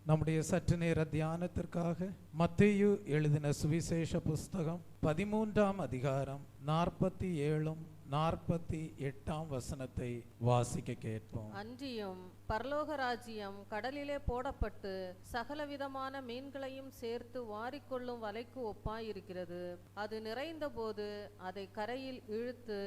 நம்முடைய சற்று நேர தியானத்திற்காக மத்தேயு எழுதின சுவிசேஷ புஸ்தகம் 13ஆம் அதிகாரம் 47 48 வசனத்தை வாசிக்க கேட்போம். அன்றியும் பரலோக ராஜ்யம் கடலிலே போடப்பட்டு சகலவிதமான மீன்களையும் சேர்த்து வாரிக்கொள்ளும் வலைக்கு ஒப்பாயிருக்கிறது. அது நிறைந்த போது அதை கரையில் இழுத்து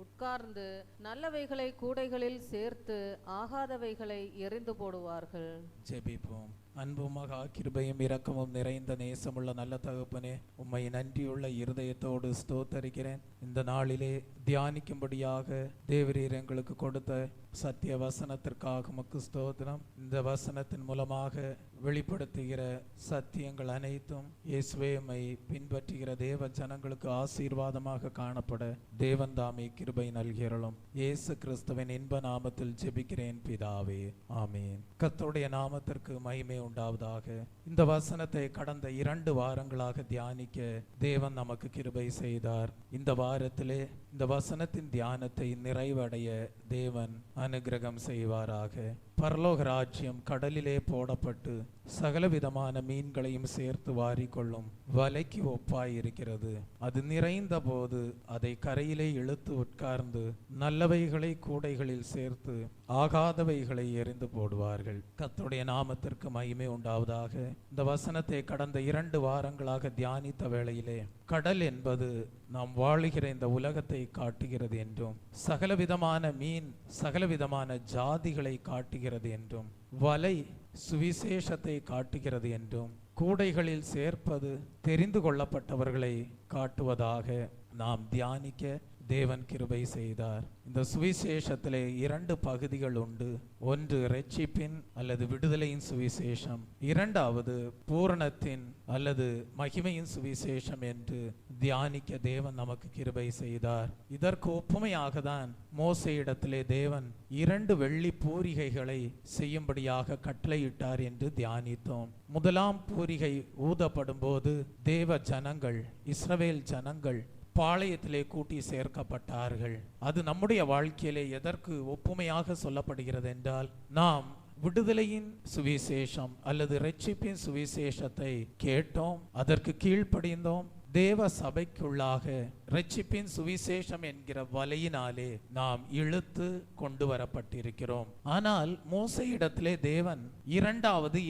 உட்கார்ந்து நல்லவைகளை கூடைகளில் சேர்த்து ஆகாதவைகளை எறிந்து போடுவார்கள். ஜெபிப்போம். அன்பும் மகா கிருபையும் இரக்கமும் நிறைந்த நேசமுள்ள நல்ல தகப்பனே, உம்மை நன்றியுள்ள இருதயத்தோடு ஸ்தோத்தரிக்கிறேன். இந்த நாளிலே தியானிக்கும்படியாக தேவரீர் எங்களுக்கு கொடுத்த சத்திய வசனத்திற்காக உமக்கு ஸ்தோத்திரம். இந்த வசனத்தின் மூலமாக வெளிப்படுத்துகிற சத்தியங்கள் அனைத்தும் இயேசுவே உம்மை பின்பற்றுகிற தேவ ஜனங்களுக்கு ஆசீர்வாதமாக காணப்பட தேவன் தாமே கிருபை நல்கிறோம். இயேசு கிறிஸ்துவின் இன்ப நாமத்தில் ஜெபிக்கிறேன் பிதாவே, ஆமீன். கர்த்தருடைய நாமத்திற்கு மகிமை உண்டாவதாக. இந்த வசனத்தை கடந்த 2 வாரங்களாக தியானிக்க தேவன் நமக்கு கிருபை செய்தார். இந்த வாரத்திலே இந்த வசனத்தின் தியானத்தை நிறைவடைய தேவன் அனுக்கிரகம் செய்வாராக. பரலோக ராஜ்யம் கடலிலே போடப்பட்டு சகலவிதமான மீன்களையும் சேர்த்து வாரிக்கொள்ளும் வலைக்கு ஒப்பாயிருக்கிறது. அது நிறைந்த போது அதை கரையிலே இழுத்து உட்கார்ந்து நல்லவைகளை கூடைகளில் சேர்த்து ஆகாதவைகளை எறிந்து போடுவார்கள். கர்த்தருடைய நாமத்திற்கு மகிமை உண்டாவதாக. இந்த வசனத்தை கடந்த 2 வாரங்களாக தியானித்த வேளையிலே கடல் என்பது நாம் வாழுகிற இந்த உலகத்தை காட்டுகிறது என்றும், சகலவிதமான மீன் சகலவிதமான ஜாதிகளை காட்டுகிறது என்றும், வலை சுவிசேஷத்தை காட்டுகிறது என்றும், கூடைகளில் சேர்ப்பது தெரிந்து கொள்ளப்பட்டவர்களை காட்டுவதாக நாம் தியானிக்க தேவன் கிருபை செய்தார். இந்த சுவிசேஷத்திலே 2 பகுதிகள் உண்டு. ஒன்று ரட்சிப்பின் அல்லது விடுதலையின் சுவிசேஷம், இரண்டாவது பூரணத்தின் அல்லது மகிமையின் சுவிசேஷம் என்று தியானிக்க தேவன் நமக்கு கிருபை செய்தார். இதற்கு ஒப்புமையாக தான் மோசேயிடத்திலே தேவன் 2 வெள்ளி பூரிகைகளை செய்யும்படியாக கட்டளையிட்டார் என்று தியானித்தோம். முதலாம் பூரிகை ஊதப்படும் போது தேவ ஜனங்கள், இஸ்ரவேல் ஜனங்கள் பாளையத்திலே கூட்டி சேர்க்கப்பட்டார்கள். அது நம்முடைய வாழ்க்கையிலே எதற்கு ஒப்புமையாக சொல்லப்படுகிறது என்றால், நாம் விடுதலையின் சுவிசேஷம் அல்லது ரட்சிப்பின் சுவிசேஷத்தை கேட்டோம், அதற்கு கீழ்ப்படிந்தோம். தேவ சபைக்குள்ளாக ரட்சிப்பின் சுவிசேஷம் என்கிற வலையினாலே நாம் இழுத்து கொண்டு வரப்பட்டிருக்கிறோம். ஆனால் மோசேயிடத்திலே தேவன்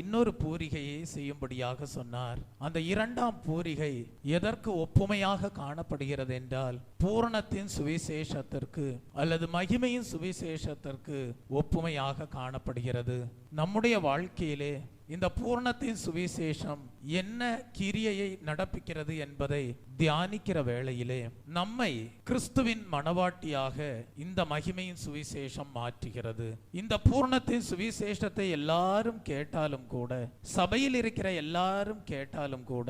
இன்னொரு பூரிகையை செய்யும்படியாக சொன்னார். அந்த 2ஆம் பூரிகை எதற்கு ஒப்புமையாக காணப்படுகிறது என்றால், பூரணத்தின் சுவிசேஷத்திற்கு அல்லது மகிமையின் சுவிசேஷத்திற்கு ஒப்புமையாக காணப்படுகிறது. நம்முடைய வாழ்க்கையிலே இந்த பூரணத்தின் சுவிசேஷம் என்ன கிரியையை நடப்பிக்கிறது என்பதை தியானிக்கிற வேளையிலே நம்மை கிறிஸ்துவின் மணவாட்டியாக இந்த மகிமையின் சுவிசேஷம் மாற்றுகிறது. இந்த பூரணத்தின் சுவிசேஷத்தை எல்லாரும் கேட்டாலும் கூட, சபையில் இருக்கிற எல்லாரும் கேட்டாலும் கூட,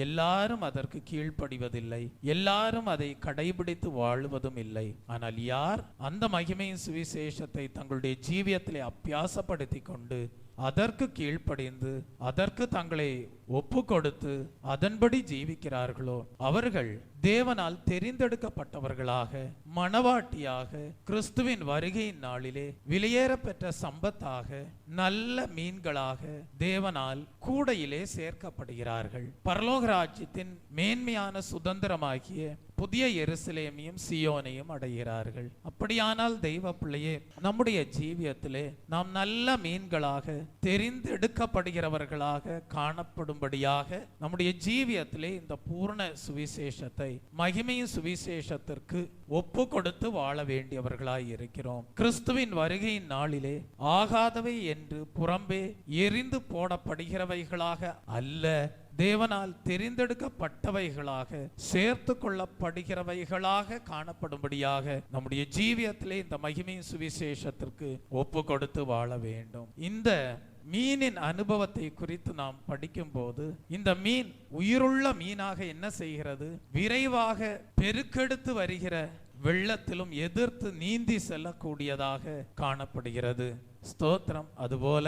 எல்லாரும் அதற்கு கீழ்ப்படிவதில்லை, எல்லாரும் அதை கடைபிடித்து வாழுவதும் இல்லை. ஆனால் யார் அந்த மகிமையின் சுவிசேஷத்தை தங்களுடைய ஜீவியத்திலே அபியாசப்படுத்தி கொண்டு அதற்கு கீழ்ப்படிந்து அதற்கு தங்களை ஒப்பு கொடுத்து அதன்படி ஜீவிக்கிறார்களோ, அவர்கள் தேவனால் தெரிந்தெடுக்கப்பட்டவர்களாக, மணவாட்டியாக, கிறிஸ்துவின் வருகையின் நாளிலே விலையேற பெற்ற சம்பத்தாக, நல்ல மீன்களாக தேவனால் கூடையிலே சேர்க்கப்படுகிறார்கள். பரலோக ராஜ்யத்தின் மேன்மையான சுதந்திரமாகிய புதிய எருசலேமையும் சியோனையும் அடைகிறார்கள். அப்படியானால் தெய்வ பிள்ளையே, நம்முடைய ஜீவியத்திலே நாம் நல்ல மீன்களாக தெரிந்தெடுக்கப்படுகிறவர்களாக காணப்படும்படியாக நம்முடைய ஜீவியத்திலே இந்த பூர்ண சுவிசேஷத்தை, மகிமையின் சுவிசேஷத்திற்கு ஒப்பு கொடுத்து வாழ வேண்டியவர்களாய் இருக்கிறோம். கிறிஸ்துவின் வருகையின் நாளிலே ஆகாதவை என்று புறம்பே எரிந்து போடப்படுகிறவைகளாக அல்ல, தேவனால் தெரிந்தெடுக்கப்பட்டவைகளாக சேர்த்து கொள்ளப்படுகிறவைகளாக காணப்படும்படியாக நம்முடைய ஜீவியத்திலே இந்த மகிமையின் சுவிசேஷத்திற்கு ஒப்பு கொடுத்து வாழ வேண்டும். இந்த மீனின் அனுபவத்தை குறித்து நாம் படிக்கும் போது, இந்த மீன் உயிருள்ள மீனாக என்ன செய்கிறது? விரைவாக பெருக்கெடுத்து வருகிற வெள்ளத்திலும் எதிர்த்து நீந்தி செல்லக்கூடியதாக காணப்படுகிறது. ஸ்தோத்திரம். அதுபோல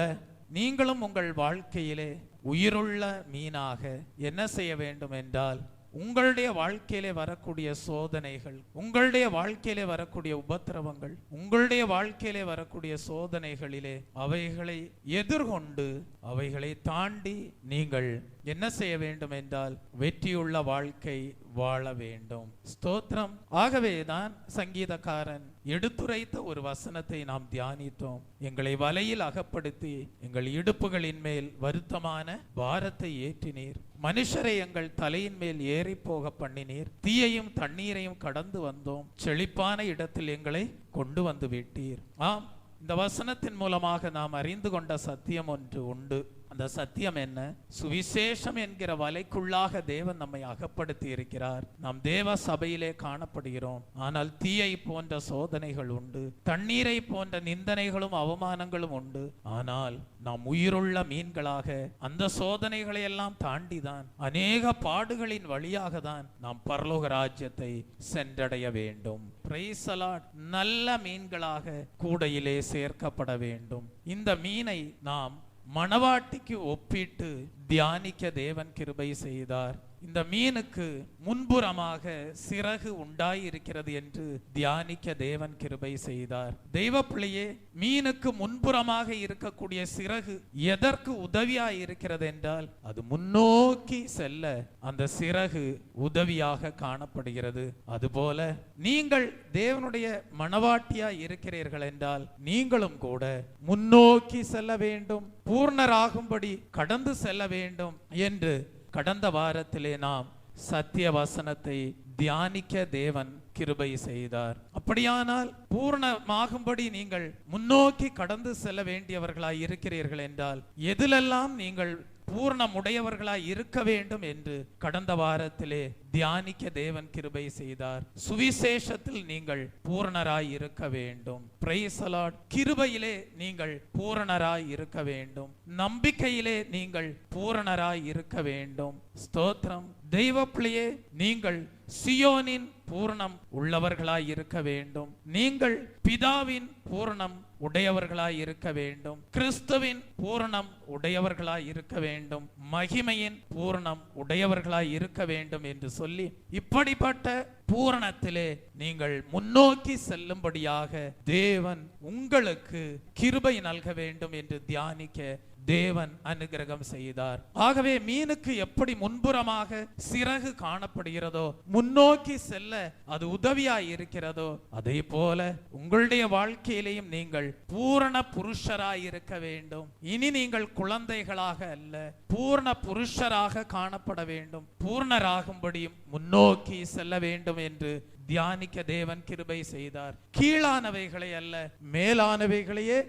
நீங்களும் உங்கள் வாழ்க்கையிலே உயிருள்ள மீனாக என்ன செய்ய வேண்டும் என்றால், உங்களுடைய வாழ்க்கையிலே வரக்கூடிய சோதனைகள், உங்களுடைய வாழ்க்கையிலே வரக்கூடிய உபத்திரவங்கள், உங்களுடைய வாழ்க்கையிலே வரக்கூடிய சோதனைகளிலே அவைகளை எதிர்கொண்டு அவைகளை தாண்டி நீங்கள் என்ன செய்ய வேண்டும் என்றால் வெற்றியுள்ள வாழ்க்கை வாழ வேண்டும். ஸ்தோத்திரம். ஆகவேதான் சங்கீதக்காரன் எடுத்துரைத்த ஒரு வசனத்தை நாம் தியானித்தோம். எங்களை வலையில் அகப்படுத்தி எங்கள் இடுப்புகளின் மேல் வருத்தமான பாரத்தை ஏற்றினீர், மனுஷரை எங்கள் தலையின் மேல் ஏறி போக பண்ணினீர், தீயையும் தண்ணீரையும் கடந்து வந்தோம், செழிப்பான இடத்தில் எங்களை கொண்டு வந்து விட்டீர். ஆம், இந்த வசனத்தின் மூலமாக நாம் அறிந்து கொண்ட சத்தியம் ஒன்று உண்டு. அந்த சத்தியம் என்ன? சுவிசேஷம் என்கிற வலைக்குள்ளாக தேவன் நம்மை அகப்படுத்தி இருக்கிறார். நாம் தேவ சபையிலே காணப்படுகிறோம். ஆனால் தீயை போன்ற சோதனைகள் உண்டு, தண்ணீரை போன்ற நிந்தனைகளும் அவமானங்களும் உண்டு. ஆனால் நாம் உயிருள்ள மீன்களாக அந்த சோதனைகளை எல்லாம் தாண்டிதான், அநேக பாடுகளின் வழியாக தான் நாம் பரலோக ராஜ்யத்தை சென்றடைய வேண்டும். Praise the Lord. நல்ல மீன்களாக கூடையிலே சேர்க்கப்பட வேண்டும். இந்த மீனை நாம் மணவாட்டிக்கு ஒப்பிட்டு தியானிக்க தேவன் கிருபை செய்தார். இந்த மீனுக்கு முன்புறமாக சிறகு உண்டாயிருக்கிறது என்று தியானிக்க தேவன் கிருபை செய்தார். தெய்வ பிள்ளையே, மீனுக்கு முன்புறமாக இருக்கக்கூடிய சிறகு எதற்கு உதவியாய் இருக்கிறது என்றால், அது முன்னோக்கி செல்ல அந்த சிறகு உதவியாக காணப்படுகிறது. அதுபோல நீங்கள் தேவனுடைய மணவாட்டியாய் இருக்கிறீர்கள் என்றால் நீங்களும் கூட முன்னோக்கி செல்ல வேண்டும், பூர்ணராகும்படி கடந்து செல்ல வேண்டும் என்று கடந்த வாரத்திலே நாம் சத்திய வசனத்தை தியானிக்க தேவன் கிருபை செய்தார். அப்படியானால் பூர்ணமாகும்படி நீங்கள் முன்னோக்கி கடந்து செல்ல வேண்டியவர்களாய் இருக்கிறீர்கள் என்றால் எதிலெல்லாம் நீங்கள் பூர்ணமுடையவர்களாய் இருக்க வேண்டும் என்று கடந்த வாரத்திலே தியானிக்க தேவன் கிருபை செய்தார். சுவிசேஷத்தில் நீங்கள் பூரணராய் இருக்க வேண்டும். Praise the lord. கிருபையிலே நீங்கள் பூரணராய் இருக்க வேண்டும். நம்பிக்கையிலே நீங்கள் பூரணராய் இருக்க வேண்டும். ஸ்தோத்திரம். தெய்வ பிள்ளையே, நீங்கள் சியோனின் பூரணம் உள்ளவர்களாய் இருக்க வேண்டும். நீங்கள் பிதாவின் பூரணம் உடையவர்களாய் இருக்க வேண்டும். கிறிஸ்துவின் பூரணம் உடையவர்களாய் இருக்க வேண்டும். மகிமையின் பூரணம் உடையவர்களாய் இருக்க வேண்டும் என்று சொல்லி, இப்படிப்பட்ட பூரணத்திலே நீங்கள் முன்னோக்கி செல்லும்படியாக தேவன் உங்களுக்கு கிருபை நல்க வேண்டும் என்று தியானிக்க தேவன் அனுகிரகம் செய்தார். ஆகவே மீனுக்கு எப்படி முன்புறமாக சிறகு காணப்படுகிறதோ, முன்னோக்கி செல்ல அது உதவியாய் இருக்கிறதோ, அதே போல உங்களுடைய வாழ்க்கையிலேயும் நீங்கள் பூரண புருஷராய் இருக்க வேண்டும். இனி நீங்கள் குழந்தைகளாக அல்ல, பூர்ண புருஷராக காணப்பட வேண்டும். பூர்ணராகும்படியும் முன்னோக்கி செல்ல வேண்டும் என்று தியானிக்க தேவன் கிருபை செய்தார். கீழானவைகளை அல்ல, மேலானவைகளையே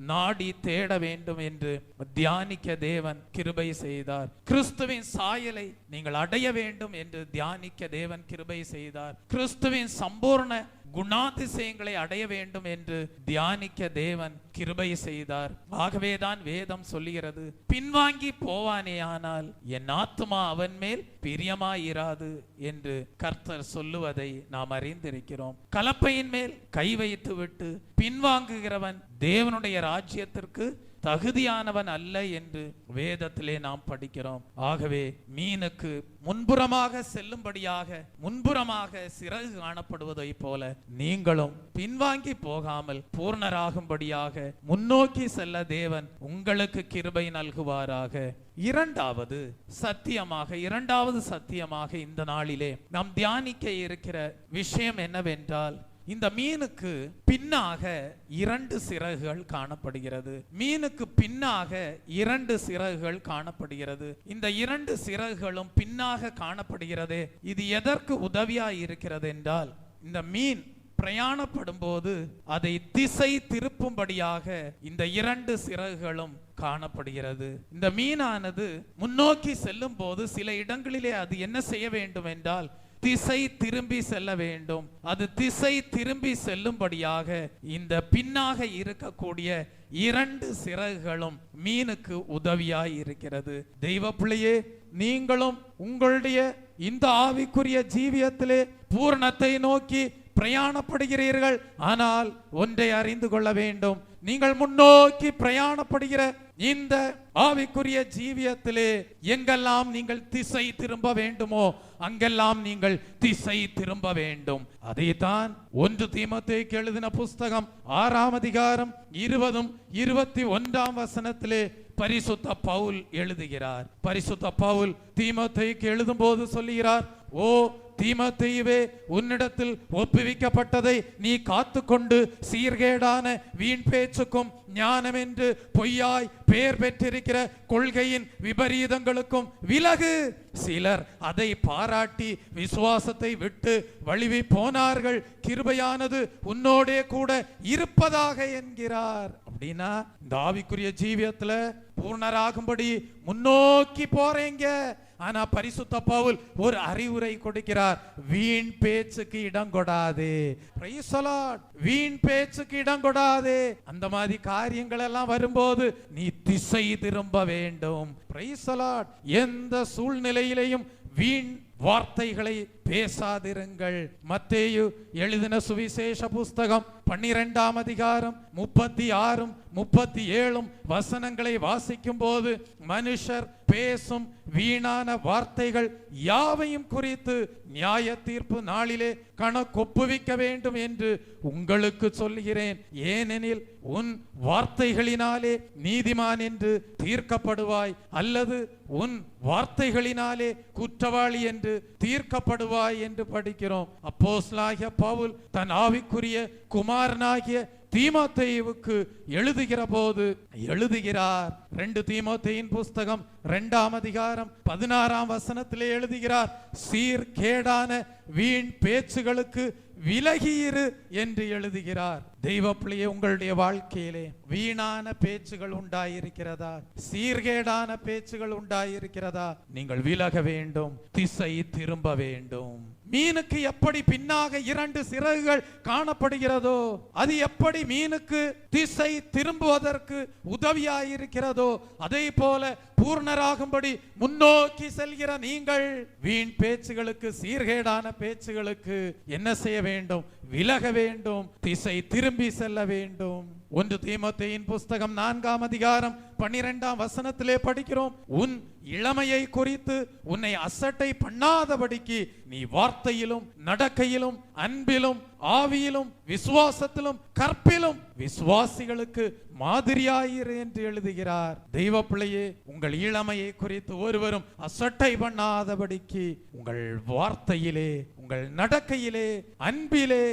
நாடி தேட வேண்டும் என்று தியானிக்க தேவன் கிருபை செய்தார். கிறிஸ்துவின் சாயலை நீங்கள் அடைய வேண்டும் என்று தியானிக்க தேவன் கிருபை செய்தார். கிறிஸ்துவின் சம்பூர்ண குணாதிசயங்களை அடைய வேண்டும் என்று தியானிக்க தேவன் கிருபை செய்தார். ஆகவேதான் வேதம் சொல்லுகிறது, பின்வாங்கி போவானேயானால் என் ஆத்துமா அவன் மேல் பிரியமாயிராது என்று கர்த்தர் சொல்லுவதை நாம் அறிந்திருக்கிறோம். கலப்பையின் மேல் கை வைத்து விட்டு பின்வாங்குகிறவன் தேவனுடைய ராஜ்யத்திற்கு தகுதியானவன் அல்ல என்று வேதத்திலே நாம் படிக்கிறோம். ஆகவே மீனுக்கு முன்புறமாக செல்லும்படியாக முன்புறமாக சிறகு காணப்படுவதை போல நீங்களும் பின்வாங்கி போகாமல் பூர்ணராகும்படியாக முன்னோக்கி செல்ல தேவன் உங்களுக்கு கிருபை நல்குவாராக. இரண்டாவது சத்தியமாக இந்த நாளிலே நாம் தியானிக்க இருக்கிற விஷயம் என்னவென்றால், இந்த மீனுக்கு பின்னாக 2 சிறகுகள் காணப்படுகிறது. மீனுக்கு பின்னாக 2 சிறகுகள் காணப்படுகிறது. இந்த 2 சிறகுகளும் பின்னாக காணப்படுகிறது. இது எதற்கு உதவியாய் இருக்கிறது என்றால், இந்த மீன் பிரயாணப்படும் போது அதை திசை திருப்பும்படியாக இந்த 2 சிறகுகளும் காணப்படுகிறது. இந்த மீனானது முன்னோக்கி செல்லும் போது சில இடங்களிலே அது என்ன செய்ய வேண்டும் என்றால், திசை திரும்பி செல்ல வேண்டும். அது திசை திரும்பி செல்லும்படியாக இந்த பின்னாக இருக்கக்கூடிய 2 சிறகுகளும் மீனுக்கு உதவியாய் இருக்கிறது. தெய்வ பிள்ளையே, நீங்களும் உங்களுடைய இந்த ஆவிக்குரிய ஜீவியத்திலே பூரணத்தை நோக்கி பிரயாணப்படுகிறீர்கள். ஆனால் ஒன்றை அறிந்து கொள்ள வேண்டும், நீங்கள் முன்னோக்கி பிரயாணப்படுகிற இந்த ஆவிக்குரிய ஜீவியத்திலே எங்கெல்லாம் நீங்கள் திசை திரும்ப வேண்டுமோ அங்கெல்லாம் நீங்கள் திசை திரும்ப வேண்டும். அதைத்தான் 1 தீமோத்தேயுக்கு எழுதின புஸ்தகம் 6ஆம் அதிகாரம் 20-21 வசனத்திலே பரிசுத்த பவுல் எழுதுகிறார். பரிசுத்த பவுல் தீமோத்தேயுக்கு எழுதும் போது சொல்லுகிறார், ஓ தீமோத்தேயுவே, உன்னிடத்தில் ஒப்புவிக்கப்பட்டதை நீ காத்துக்கொண்டு சீர்கேடான வீண் பேச்சுக்கும் ஞானம் என்று பொய்யாய் பெயர் பெற்றிருக்கிற கொள்கையின் விபரீதங்களுக்கும் விலகு. சிலர் அதை பாராட்டி விசுவாசத்தை விட்டு வழுவி போனார்கள். கிருபையானது உன்னோடே கூட இருப்பதாக என்கிறார். அப்படின்னா இந்த ஆவிக்குரிய ஜீவியத்துல பூர்ணராகும்படி முன்னோக்கி போறீங்க. ஆனா பரிசுத்த பவுல் ஒரு அறிவுரை கொடுக்கிறார், வீண் பேச்சுக்கு இடம் கொடாதே. Price the Lord. வீண் பேச்சுக்கு இடம் கொடாதே. அந்த மாதிரி காரியங்கள் எல்லாம் வரும்போது நீ திசை திரும்ப வேண்டும். Praise the Lord. எந்த சூழ்நிலையிலையும் வீண் வார்த்தைகளை பேசாதிருங்கள். மத்தேயு எழுதின சுவிசேஷ புஸ்தகம் 12ஆம் அதிகாரம் 36-37 வசனங்களை வாசிக்கும் போது மனுஷர் பேசும் வீணான வார்த்தைகள் யாவையும் குறித்து நியாய தீர்ப்பு நாளிலே கணக்கொப்புவிக்க வேண்டும் என்று உங்களுக்கு சொல்கிறேன். ஏனெனில் உன் வார்த்தைகளினாலே நீதிமான் என்று தீர்க்கப்படுவாய், அல்லது உன் வார்த்தைகளினாலே குற்றவாளி என்று தீர்க்கப்படுவாய் என்று படிக்கிறோம். அப்போஸ்தலனாகிய பவுல் தன் ஆவிக்குரிய குமாரனாகிய தீமோத்தேயுவுக்கு எழுதுகிற போது எழுதுகிறார். 2 தீமோத்தேயின் புஸ்தகம் 2ஆம் அதிகாரம் 16ஆம் வசனத்திலே எழுதுகிறார், சீர்கேடான வீண் பேச்சுகளுக்கு விலகியிரு என்று எழுதுகிறார். தெய்வ பிள்ளையே, உங்களுடைய வாழ்க்கையிலே வீணான பேச்சுகள் உண்டாயிருக்கிறதா? சீர்கேடான பேச்சுகள் உண்டாயிருக்கிறதா? நீங்கள் விலக வேண்டும், திசை திரும்ப வேண்டும். மீனுக்கு எப்படி பின்னாக 2 சிறகுகள் காணப்படுகிறதோ, அது எப்படி மீனுக்கு திசை திரும்புவதற்கு உதவியாயிருக்கிறதோ, அதே போல பூர்ணராகும்படி முன்னோக்கி செல்கிற நீங்கள் வீண் பேச்சுகளுக்கு, சீர்கேடான பேச்சுகளுக்கு என்ன செய்ய வேண்டும்? விலக வேண்டும், திசை திரும்பி செல்ல வேண்டும். 1 தீமோத்தேயின் புஸ்தகம் 4ஆம் அதிகாரம் 12ஆம் வசனத்திலே படிக்கிறோம், உன் இளமையை குறித்து உன்னை அசட்டை பண்ணாதபடிக்கு நீ வார்த்தையிலும் நடக்கையிலும் அன்பிலும் ஆவியிலும் விசுவாசத்திலும் கற்பிலும் விசுவாசிகளுக்கு மாதிரியாயிரு என்று எழுதுகிறார். தெய்வ பிள்ளையே, உங்கள் இளமையை குறித்து ஒருவரும் அசட்டை பண்ணாதபடிக்கு உங்கள் வார்த்தையிலே, உங்கள் நடக்கையிலே, அன்பிலே,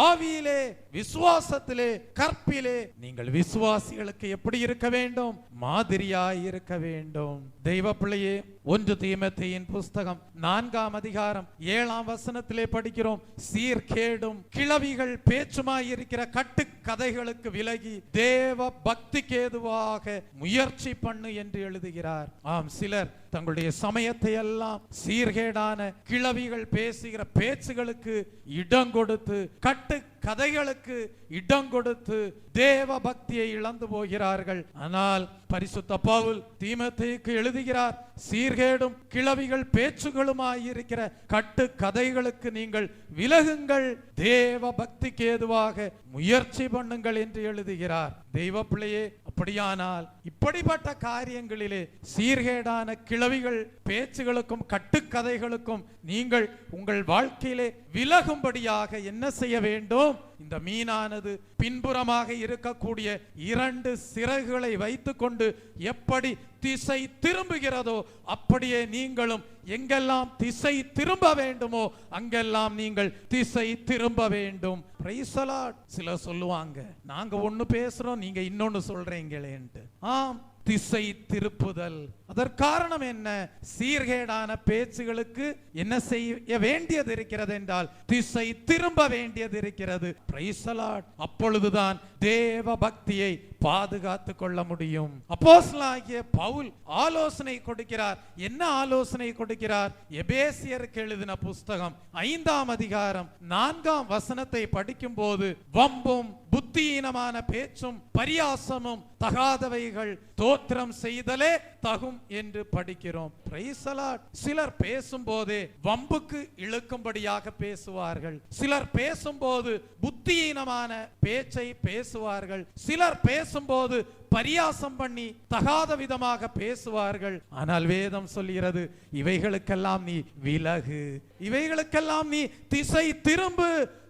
ஆவியிலே, விசுவாசத்திலே, கற்பிலே நீங்கள் விசுவாசிகளுக்கு எப்படி இருக்க வேண்டும்? மாதிரியாய் இருக்க வேண்டும். தெய்வ பிள்ளையே, 1 தீமோத்தேயின் புஸ்தகம் 4ஆம் அதிகாரம் 7ஆம் வசனத்திலே படிக்கிறோம், சீர்கேடும் கிளவிகள் பேச்சுமாய் இருக்கிற கட்டு கதைகளுக்கு விலகி தேவ பக்திக்கு ஏதுவாக முயற்சி பண்ணு என்று எழுதுகிறார். ஆம், சிலர் தங்களுடைய சமயத்தை எல்லாம் சீர்கேடான கிளவிகள் பேசுகிற பேச்சுகளுக்கு இடம் கொடுத்து, கட்டு கதைகளுக்கு இடம் கொடுத்து தேவ பக்தியை இழந்து போகிறார்கள். ஆனால் பரிசுத்த பவுல் தீமோத்தேயுக்கு எழுதுகிறார், சீர்கேடும் கிளவிகள் பேச்சுகளுமாயிருக்கிற கட்டு கதைகளுக்கு நீங்கள் விலகுங்கள், தேவ பக்திக்கு ஏதுவாக முயற்சி பண்ணுங்கள் என்று எழுதுகிறார். தெய்வ பிள்ளையே, அப்படியானால் இப்படிப்பட்ட காரியங்களிலே சீர்கேடான கிளவிகள் பேச்சுகளுக்கும் கட்டுக்கதைகளுக்கும் நீங்கள் உங்கள் வாழ்க்கையிலே விலகும்படியாக என்ன செய்ய வேண்டும்? இந்த மீனானது பின்புறமாக இருக்கக்கூடிய 2 சிறகுகளை வைத்துக்கொண்டு எப்படி திசை திரும்புகிறதோ அப்படியே நீங்களும் எங்கெல்லாம் திசை திரும்ப வேண்டுமோ அங்கெல்லாம் நீங்கள் திசை திரும்ப வேண்டும். Praise the Lord. சிலர் சொல்லுவாங்க, நாங்க ஒண்ணு பேசுறோம், நீங்க இன்னொன்னு சொல்றீங்களேன்ட்டு. ஆம், திசை திருப்புதல். அதற்காரணம் என்ன? சீர்கேடான பேச்சுகளுக்கு என்ன செய்ய வேண்டியது இருக்கிறது என்றால் திசை திரும்ப வேண்டியது இருக்கிறது. Price the Lord. அப்பொழுதுதான் தேவ பக்தியை பாதுகாத்து கொள்ள முடியும். அப்போஸ்தலனாகிய பவுல் ஆலோசனை கொடுக்கிறார். என்ன ஆலோசனை கொடுக்கிறார்? எபேசியருக்கு எழுதின புஸ்தகம் 5ஆம் அதிகாரம் 4ஆம் வசனத்தை படிக்கும் போது, வம்பும் புத்தியீனமான பேச்சும் பரியாசமும் தகாதவைகள் ஸ்தோத்திரம் செய்தலே தகும் என்று படிக்கிறோம். Price the Lord. சிலர் பேசும்போதே வம்புக்கு இழுக்கும்படியாக பேசுவார்கள். சிலர் பேசும்போது புத்தியீனமான பேச்சை பேசுவார்கள். சிலர் பேசும்போது பரியாசம் பண்ணி தகாத விதமாக பேசுவார்கள். ஆனால் வேதம் சொல்கிறது, இவைகளுக்கெல்லாம் நீ விலகு, இவைகளுக்கெல்லாம் நீ திசை திரும்பு,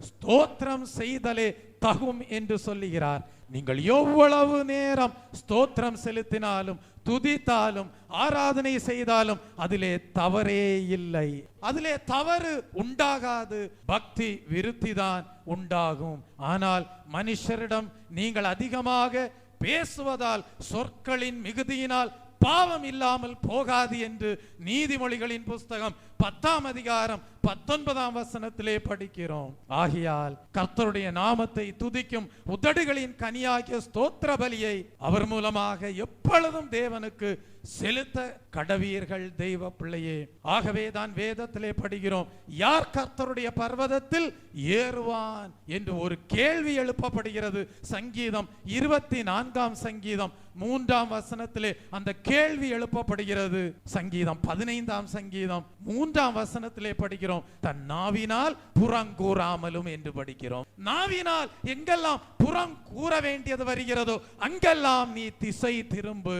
ஸ்தோத்திரம் செய்தலே தகும் என்று சொல்லுகிறார். நீங்கள் எவ்வளவு நேரம் ஸ்தோத்திரம் செலுத்தினாலும், துதித்தாலும், ஆராதனை செய்தாலும் அதிலே தவறே இல்லை. அதிலே தவறு உண்டாகாது. பக்தி விருத்திதான் உண்டாகும். ஆனால் மனுஷரிடம் நீங்கள் அதிகமாக பேசுவதால், சொற்களின் மிகுதியினால் பாவம் இல்லாமல் போகாது என்று நீதிமொழிகளின் புஸ்தகம் 10ஆம் அதிகாரம் 19ஆம் வசனத்திலே படிக்கிறோம். ஆகையால் கர்த்தருடைய நாமத்தை துதிக்கும் உதடுகளின் கனியாகிய ஸ்தோத்திர பலியை அவர் மூலமாக எப்பொழுதும் தேவனுக்கு செலுத்த கடவீர்கள் தெய்வ பிள்ளையே. ஆகவே தான் வேதத்திலே படிக்கிறோம், யார் கர்த்தருடைய பர்வதத்தில் ஏறுவான் என்று ஒரு கேள்வி எழுப்பப்படுகிறது. சங்கீதம் 24ஆம் சங்கீதம் 3ஆம் வசனத்திலே அந்த கேள்வி எழுப்பப்படுகிறது. சங்கீதம் 15ஆம் சங்கீதம் 3ஆம் வசனத்திலே படிக்கிறோம், தன் நாவினால் புறங்கூறாமலும் என்று படிக்கிறோம். நாவினால் எங்கெல்லாம் புறம் கூற வேண்டியது வருகிறதோ அங்கெல்லாம் நீ திசை திரும்பு.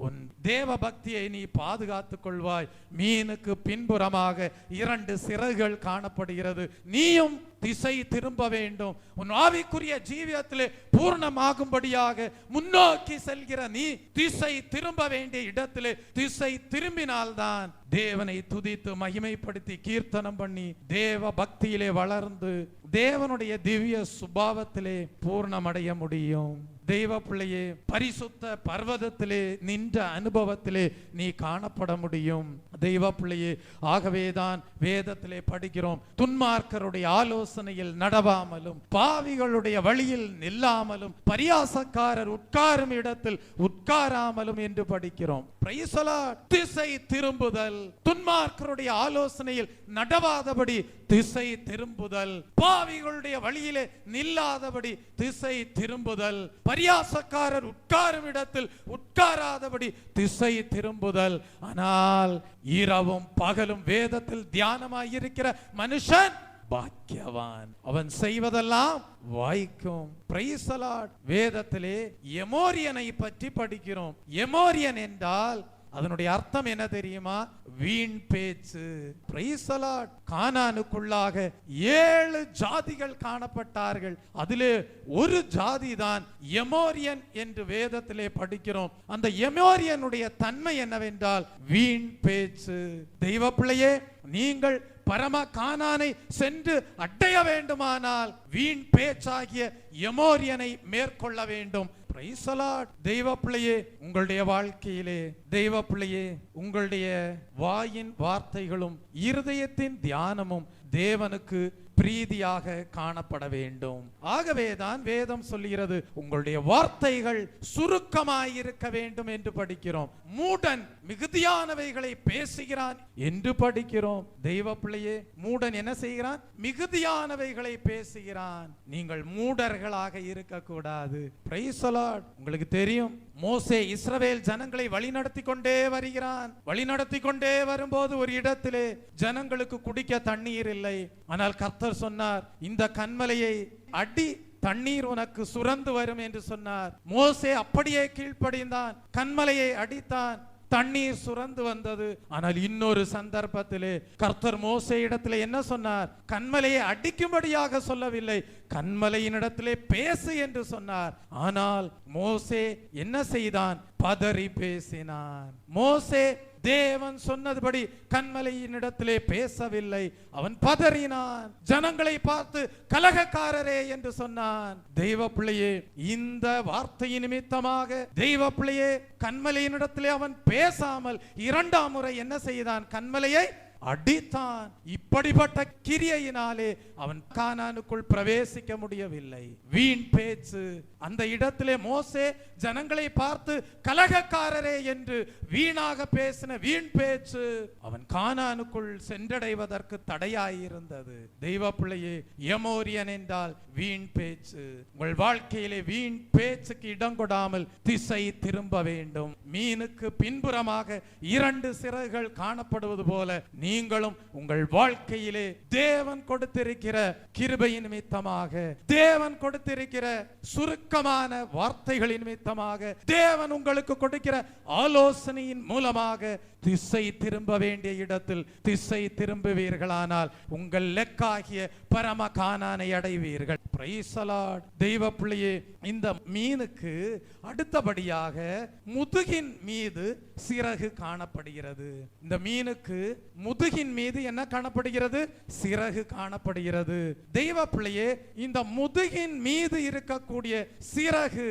உன் தேவ பக்தியை நீ பாதுகாத்துக் கொள்வாய். மீனுக்கு பின்புறமாக 2 சிறகுகள் காணப்படுகிறது. நீயும் திசை திரும்ப வேண்டும். உன் ஆவிக்குரிய ஜீவியத்திலே பூர்ணமாகும்படியாக முன்னோக்கி செல்கிற நீ திசை திரும்ப வேண்டிய இடத்திலே திசை திரும்பினால்தான் தேவனை துதித்து மகிமைப்படுத்தி கீர்த்தனம் பண்ணி தேவ பக்தியிலே வளர்ந்து தேவனுடைய திவ்ய சுபாவத்திலே பூர்ணமடைய முடியும். தெய்வ பிள்ளையே, பரிசுத்த பர்வதத்திலே நின்ற அனுபவத்திலே நீ காணப்பட முடியும். தெய்வ பிள்ளையே, ஆகவேதான் வேதத்திலே படிக்கிறோம், துன்மார்க்கருடைய ஆலோசனையில் நடவாமலும் பாவிகளுடைய வழியில் நில்லாமலும் பரியாசக்காரர் உட்காரும் இடத்தில் உட்காராமலும் என்று படிக்கிறோம். Price the Lord. திசை திரும்புதல், துன்மார்க்கருடைய ஆலோசனையில் நடவாதபடி திசை திரும்புதல், பாவிகளுடைய வழியிலே நில்லாதபடி திசை திரும்புதல், பரியாசக்காரர் உட்காரும் இடத்தில் உட்காராதபடி திசை திரும்புதல். ஆனால் இரவும் பகலும் வேதத்தில் தியானமாயிருக்கிற மனுஷன் பாக்கியவான், அவன் செய்வதெல்லாம் வாய்க்கும். Price the Lord. வேதத்திலே எமோரியனை பற்றி படிக்கிறோம். எமோரியன் என்றால் அதனுடைய அர்த்தம் என்ன தெரியுமா? வீண் பேச்சு. Price the Lord. கானானுக்குள்ளாக 7 ஜாதிகள் காணப்பட்டார்கள். அதிலே ஒரு ஜாதி தான் எமோரியன் என்று வேதத்திலே படிக்கிறோம். அந்த எமோரியனுடைய தன்மை என்னவென்றால் வீண் பேச்சு. தெய்வ பிள்ளையே, நீங்கள் பரம கானானை சென்று அடைய வேண்டுமானால் வீண் பேச்சாகிய எமோரியனை மேற்கொள்ள வேண்டும். Praise the Lord. தெய்வ பிள்ளையே, உங்களுடைய வாழ்க்கையிலே தெய்வ பிள்ளையே, உங்களுடைய வாயின் வார்த்தைகளும் இருதயத்தின் தியானமும் தேவனுக்கு பிரீதியாக காணப்பட வேண்டும். ஆகவேதான் வேதம் சொல்கிறது, உங்களுடைய வார்த்தைகள் சுருக்கமாயிருக்க வேண்டும் என்று படிக்கிறோம். மூடன் மிகுதியானவைகளை பேசுகிறான் என்று படிக்கிறோம். தெய்வ பிள்ளையே, மூடன் என்ன செய்கிறான்? மிகுதியானவைகளை பேசுகிறான். நீங்கள் மூடர்களாக இருக்கக்கூடாது. Price the Lord. உங்களுக்கு தெரியும், மோசே இஸ்ரவேல் ஜனங்களை வழிநடத்தி கொண்டே வருகிறான். வழிநடத்தி கொண்டே வரும்போது ஒரு இடத்திலே ஜனங்களுக்கு குடிக்க தண்ணீர் இல்லை. ஆனால் கர்த்தர் சொன்னார், இந்த கன்மலையை அடி, தண்ணீர் உனக்கு சுரந்து வரும் என்று சொன்னார். மோசே அப்படியே கீழ்ப்படிந்தான், கன்மலையை அடித்தான், தண்ணீர் சுரந்து வந்தது. ஆனால் இன்னொரு சந்தர்ப்பத்திலே கர்த்தர் மோசே இடத்திலே என்ன சொன்னார்? கன்மலையை அடிக்கும்படியாக சொல்லவில்லை, கன்மலையின் இடத்திலே பேசு என்று சொன்னார். ஆனால் மோசே என்ன செய்தான்? பதறி பேசினான். மோசே தேவன் சொன்னதுபடி கன்மலையின் இடத்திலே பேசவில்லை, அவன் பதறினான். ஜனங்களை பார்த்து கலகக்காரரே என்று சொன்னான். தெய்வ பிள்ளையே, இந்த வார்த்தையின் நிமித்தமாக தெய்வ பிள்ளையே, கன்மலையின் இடத்திலே அவன் பேசாமல் 2ஆம் முறை என்ன செய்தான்? கன்மலையை அடித்தான். இப்படிப்பட்ட கிரியையினாலே அவன் கானானுக்குள் பிரவேசிக்க முடியவில்லை. வீண் பேச்சு. அந்த இடத்திலே மோசே ஜனங்களை பார்த்து கலகக்காரரே என்று வீணாக பேசின வீண் பேச்சு அவன் கானானுக்குள் சென்றடைவதற்கு தடையாயிருந்தது. தெய்வ பிள்ளையே, எமோரியன் என்றால் வீண் பேச்சு. உங்கள் வாழ்க்கையிலே வீண் பேச்சுக்கு இடம் கொடாமல் திசை திரும்ப வேண்டும். மீனுக்கு பின்புறமாக 2 சிறகுகள் காணப்படுவது போல நீங்களும் உங்கள் வாழ்க்கையிலே தேவன் கொடுத்திருக்கிற கிருபையின் நிமித்தமாக, தேவன் கொடுத்திருக்கிற சுருக்கமான வார்த்தைகளின் நிமித்தமாக, தேவன் உங்களுக்கு கொடுக்கிற ஆலோசனையின் மூலமாக திசை திரும்ப வேண்டிய இடத்தில் திசை திரும்புவீர்களானால் உங்கள் லெக்காகிய பரம கானானை அடைவீர்கள். Price the Lord. தெய்வ பிள்ளையே, இந்த மீனுக்கு அடுத்தபடியாக முதுகின் மீது சிறகு காணப்படுகிறது. இந்த மீனுக்கு முதுகின் மீது என்ன காணப்படுகிறது? சிறகு காணப்படுகிறது. தெய்வ பிள்ளையே, இந்த முதுகின் மீது இருக்கக்கூடிய சிறகு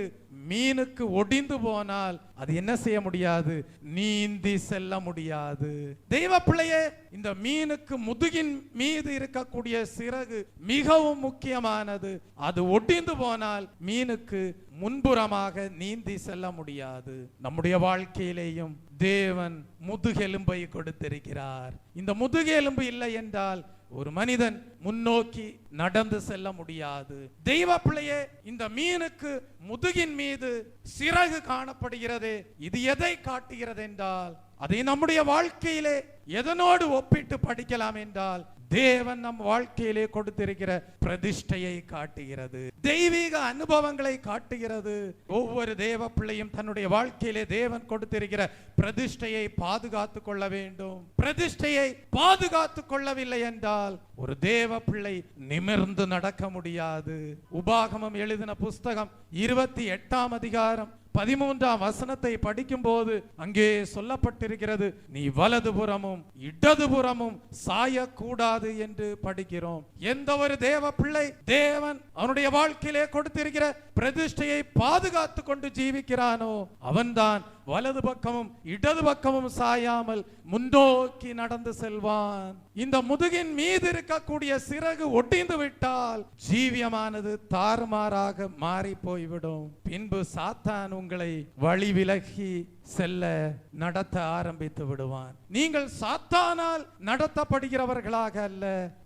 மீனுக்கு ஒடிந்து போனால் அது என்ன செய்ய முடியாது? நீந்தி செல்ல முடியாது. தெய்வ பிள்ளையே, இந்த மீனுக்கு முதுகின் மீது இருக்கக்கூடிய சிறகு மிகவும் முக்கியமானது. அது ஒடிந்து போனால் மீனுக்கு முன்புறமாக நீந்தி செல்ல முடியாது. நம்முடைய வாழ்க்கையிலேயும் தேவன் முதுகெலும்பை கொடுத்திருக்கிறார். இந்த முதுகெலும்பு இல்லை என்றால் ஒரு மனிதன் முன்னோக்கி நடந்து செல்ல முடியாது. தெய்வ பிள்ளையே, இந்த மீனுக்கு முதுகின் மீது சிறகு காணப்படுகிறது. இது எதை காட்டுகிறது என்றால், அதை நம்முடைய வாழ்க்கையிலே எதனோடு ஒப்பிட்டு படிக்கலாம் என்றால், தேவன் நம் வாழ்க்கையிலே கொடுத்திருக்கிற பிரதிஷ்டையை காட்டுகிறது. தெய்வீக அனுபவங்களை காட்டுகிறது. ஒவ்வொரு தேவ பிள்ளையும் தன்னுடைய வாழ்க்கையிலே தேவன் கொடுத்திருக்கிற பிரதிஷ்டையை பாதுகாத்துக் கொள்ள வேண்டும். பிரதிஷ்டையை பாதுகாத்துக் கொள்ளவில்லை என்றால் ஒரு தேவ பிள்ளை நிமிர்ந்து நடக்க முடியாது. உபாகமம் எழுதின புஸ்தகம் 28ஆம் அதிகாரம் 13ஆம் வசனத்தை படிக்கும் போது அங்கே சொல்லப்பட்டிருக்கிறது, நீ வலதுபுறமும் இடதுபுறமும் சாயக்கூடாது என்று படிக்கிறோம். எந்த ஒரு தேவ பிள்ளை தேவன் அவனுடைய வாழ்க்கையிலே கொடுத்திருக்கிற பிரதிஷ்டையை பாதுகாத்து கொண்டு ஜீவிக்கிறானோ அவன்தான் வலது பக்கமும் இடது பக்கமும் சாயாமல் முன்னோக்கி நடந்து செல்வான். இந்த முதுகின் மீது இருக்கக்கூடிய சிறகு ஒட்டிந்து விட்டால் ஜீவியமானது தாறுமாறாக மாறி போய்விடும். பின்பு சாத்தான் உங்களை வழி விலகி செல்ல நடத்த ஆரம்பித்து விடுவான். நீங்கள் சாத்தானால் நடத்தப்படுகிறவர்களாக அல்ல,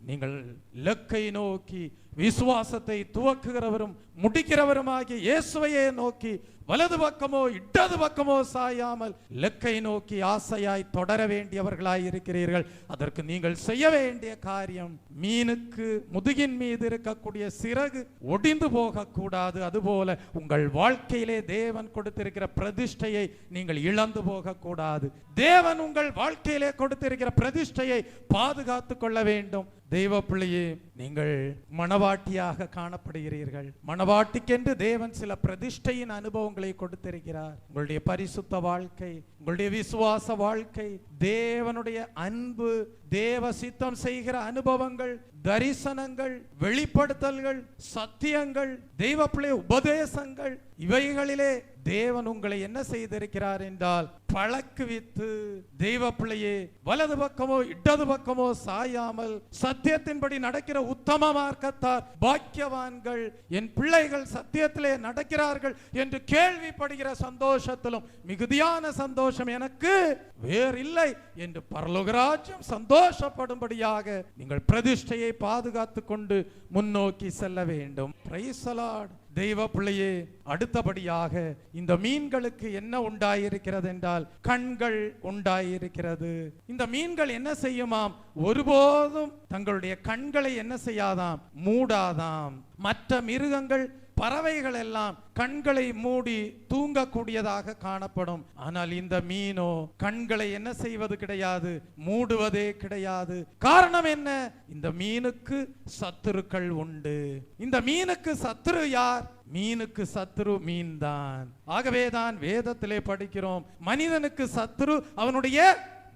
நீங்கள் இலக்கை நோக்கி விசுவாசத்தை துவக்குகிறவரும் முடிக்கிறவருமாகிய இயேசுவையே நோக்கி வலது பக்கமோ இடது பக்கமோ சாயாமல் இலக்கை நோக்கி ஆசையாய் தொடர வேண்டியவர்களாய் இருக்கிறீர்கள். அதற்கு நீங்கள் செய்ய வேண்டிய காரியம், மீனுக்கு முதுகின் மீது இருக்கக்கூடிய சிறகு ஒடிந்து போகக்கூடாது. அதுபோல உங்கள் வாழ்க்கையிலே தேவன் கொடுத்திருக்கிற பிரதிஷ்டையை நீங்கள் இழந்து போகக்கூடாது. தேவன் உங்கள் வாழ்க்கையிலே கொடுத்திருக்கிற பிரதிஷ்டையை பாதுகாத்துக் கொள்ள வேண்டும். தெய்வ பிள்ளையே, நீங்கள் மணவாட்டியாக காணப்படுகிறீர்கள். மணவாட்டிக்கென்று தேவன் சில பிரதிஷ்டையின் அனுபவங்களை கொடுத்திருக்கிறார். உங்களுடைய பரிசுத்த வாழ்க்கை, உங்களுடைய விசுவாச வாழ்க்கை, தேவனுடைய அன்பு, தேவ சித்தம் செய்கிற அனுபவங்கள், தரிசனங்கள், வெளிப்படுத்தல்கள், சத்தியங்கள், தெய்வ பிள்ளை உபதேசங்கள், இவைகளிலே தேவன் உங்களை என்ன செய்திருக்கிறார் என்றால் பழக்குவித்து, தெய்வ பிள்ளையே, வலது பக்கமோ இடது பக்கமோ சாயாமல் சத்தியத்தின்படி நடக்கிற உத்தம மார்க்கத்தார் பாக்கியவான்கள், என் பிள்ளைகள் சத்தியத்திலே நடக்கிறார்கள் என்று கேள்விப்படுகிற சந்தோஷத்திலும் மிகுதியான சந்தோஷம் எனக்கு வேறில்லை என்று பரலோகராஜ்யம் சந்தோஷப்படும்படியாக நீங்கள் பிரதிஷ்டையை பாதுகாத்துக் கொண்டு முன்னோக்கி செல்ல வேண்டும். Praise the Lord. தெய்வ பிள்ளையே, அடுத்தபடியாக இந்த மீன்களுக்கு என்ன உண்டாயிருக்கிறது என்றால் கண்கள் உண்டாயிருக்கிறது. இந்த மீன்கள் என்ன செய்யுமாம்? ஒருபோதும் தங்களுடைய கண்களை என்ன செய்யாதாம்? மூடாதாம். மற்ற மிருகங்கள், பறவைகள் எல்லாம் கண்களை மூடி தூங்கக்கூடியதாக காணப்படும். ஆனால் இந்த மீனோ கண்களை என்ன செய்வது கிடையாது, மூடுவதே கிடையாது. காரணம் என்ன? இந்த மீனுக்கு சத்துருக்கள் உண்டு. இந்த மீனுக்கு சத்துரு யார்? மீனுக்கு சத்துரு மீன் தான். ஆகவேதான் வேதத்திலே படிக்கிறோம், மனிதனுக்கு சத்துரு அவனுடைய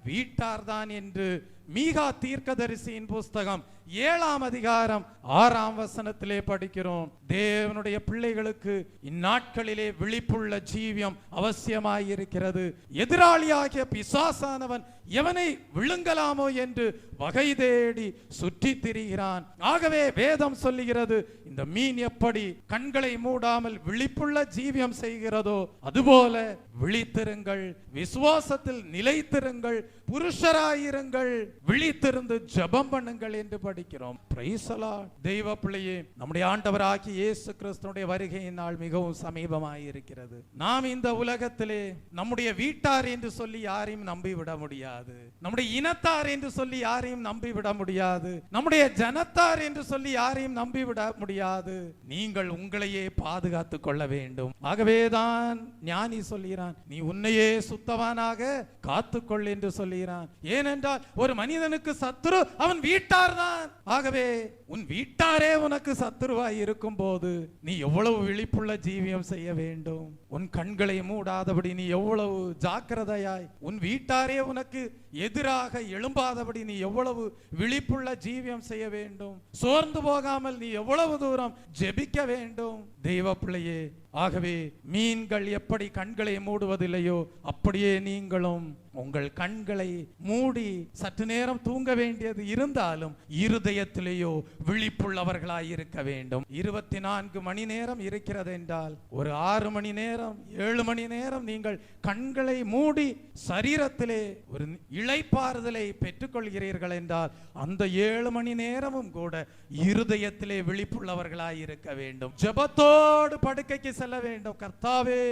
வீட்டார்தான் என்று. மீகா தீர்க்கதரிசியின் புஸ்தகம் 7ஆம் அதிகாரம் 6ஆம் வசனத்திலே படிக்கிறோம். தேவனுடைய பிள்ளைகளுக்கு இந்நாட்களிலே விழிப்புள்ள ஜீவியம் அவசியமாயிருக்கிறது. எதிராளியாகிய பிசாசானவன் எவனை விழுங்கலாமோ என்று வகை தேடி சுற்றி திரிகிறான். ஆகவே வேதம் சொல்லுகிறது, இந்த மீன் எப்படி கண்களை மூடாமல் விழிப்புள்ள ஜீவியம் செய்கிறதோ அதுபோல விழித்திருங்கள், விசுவாசத்தில் நிலைத்திருங்கள், புருஷராயிருங்கள், விழித்திருந்து ஜெபம் பண்ணுங்கள் என்று படிக்கிறோம். Price the Lord. தெய்வ பிள்ளையே, நம்முடைய ஆண்டவராகிய இயேசு கிறிஸ்துவினுடைய வருகையின் நாள் மிகவும் சமீபமாயிருக்கிறது. நாம் இந்த உலகத்திலே நம்முடைய வீட்டார் என்று சொல்லி யாரையும் நம்பிவிட முடியாது, நம்முடைய இனத்தார் என்று சொல்லி யாரையும் நம்பிவிட முடியாது, நம்முடைய ஜனத்தார் என்று சொல்லி யாரையும் நம்பிவிட முடியாது. நீங்கள் உங்களையே பாதுகாத்துக் கொள்ள வேண்டும். ஆகவேதான் ஞானி சொல்கிறான், நீ உன்னையே சுத்தவானாக காத்துக்கொள் என்று சொல்கிறான். ஏனென்றால் ஒரு மனிதனுக்கு சத்துரு அவன் வீட்டார் தான். ஆகவே உன் வீட்டாரே உனக்கு சத்துருவாய் இருக்கும் போது நீ எவ்வளவு விழிப்புள்ள ஜீவியம் செய்ய வேண்டும். உன் கண்களை மூடாதபடி நீ எவ்வளவு ஜாக்கிரதையாய், உன் வீட்டாரே உனக்கு எதிராக எழும்பாதபடி நீ எவ்வளவு விழிப்புள்ள ஜீவியம் செய்ய வேண்டும். சோர்ந்து போகாமல் நீ எவ்வளவு தூரம் ஜெபிக்க வேண்டும் தெய்வ பிள்ளையே. ஆகவே மீன்கள் எப்படி கண்களை மூடுவதில்லையோ அப்படியே நீங்களும் உங்கள் கண்களை மூடி சற்று நேரம் தூங்க வேண்டியது இருந்தாலும் இருதயத்திலேயோ விழிப்புள்ளவர்களாய் இருக்க வேண்டும். 24 மணி நேரம் இருக்கிறது என்றால் ஒரு 6 மணி நேரம் 7 மணி நேரம் நீங்கள் கண்களை மூடி சரீரத்திலே ஒரு இளைப்பாறுதலை பெற்றுக்கொள்கிறீர்கள் என்றால் அந்த 7 மணி நேரமும் கூட இருதயத்திலே விழிப்புள்ளவர்களாய் இருக்க வேண்டும். ஜெபத்தோடு படுக்கைக்கு செல்ல வேண்டும். கர்த்தாவே,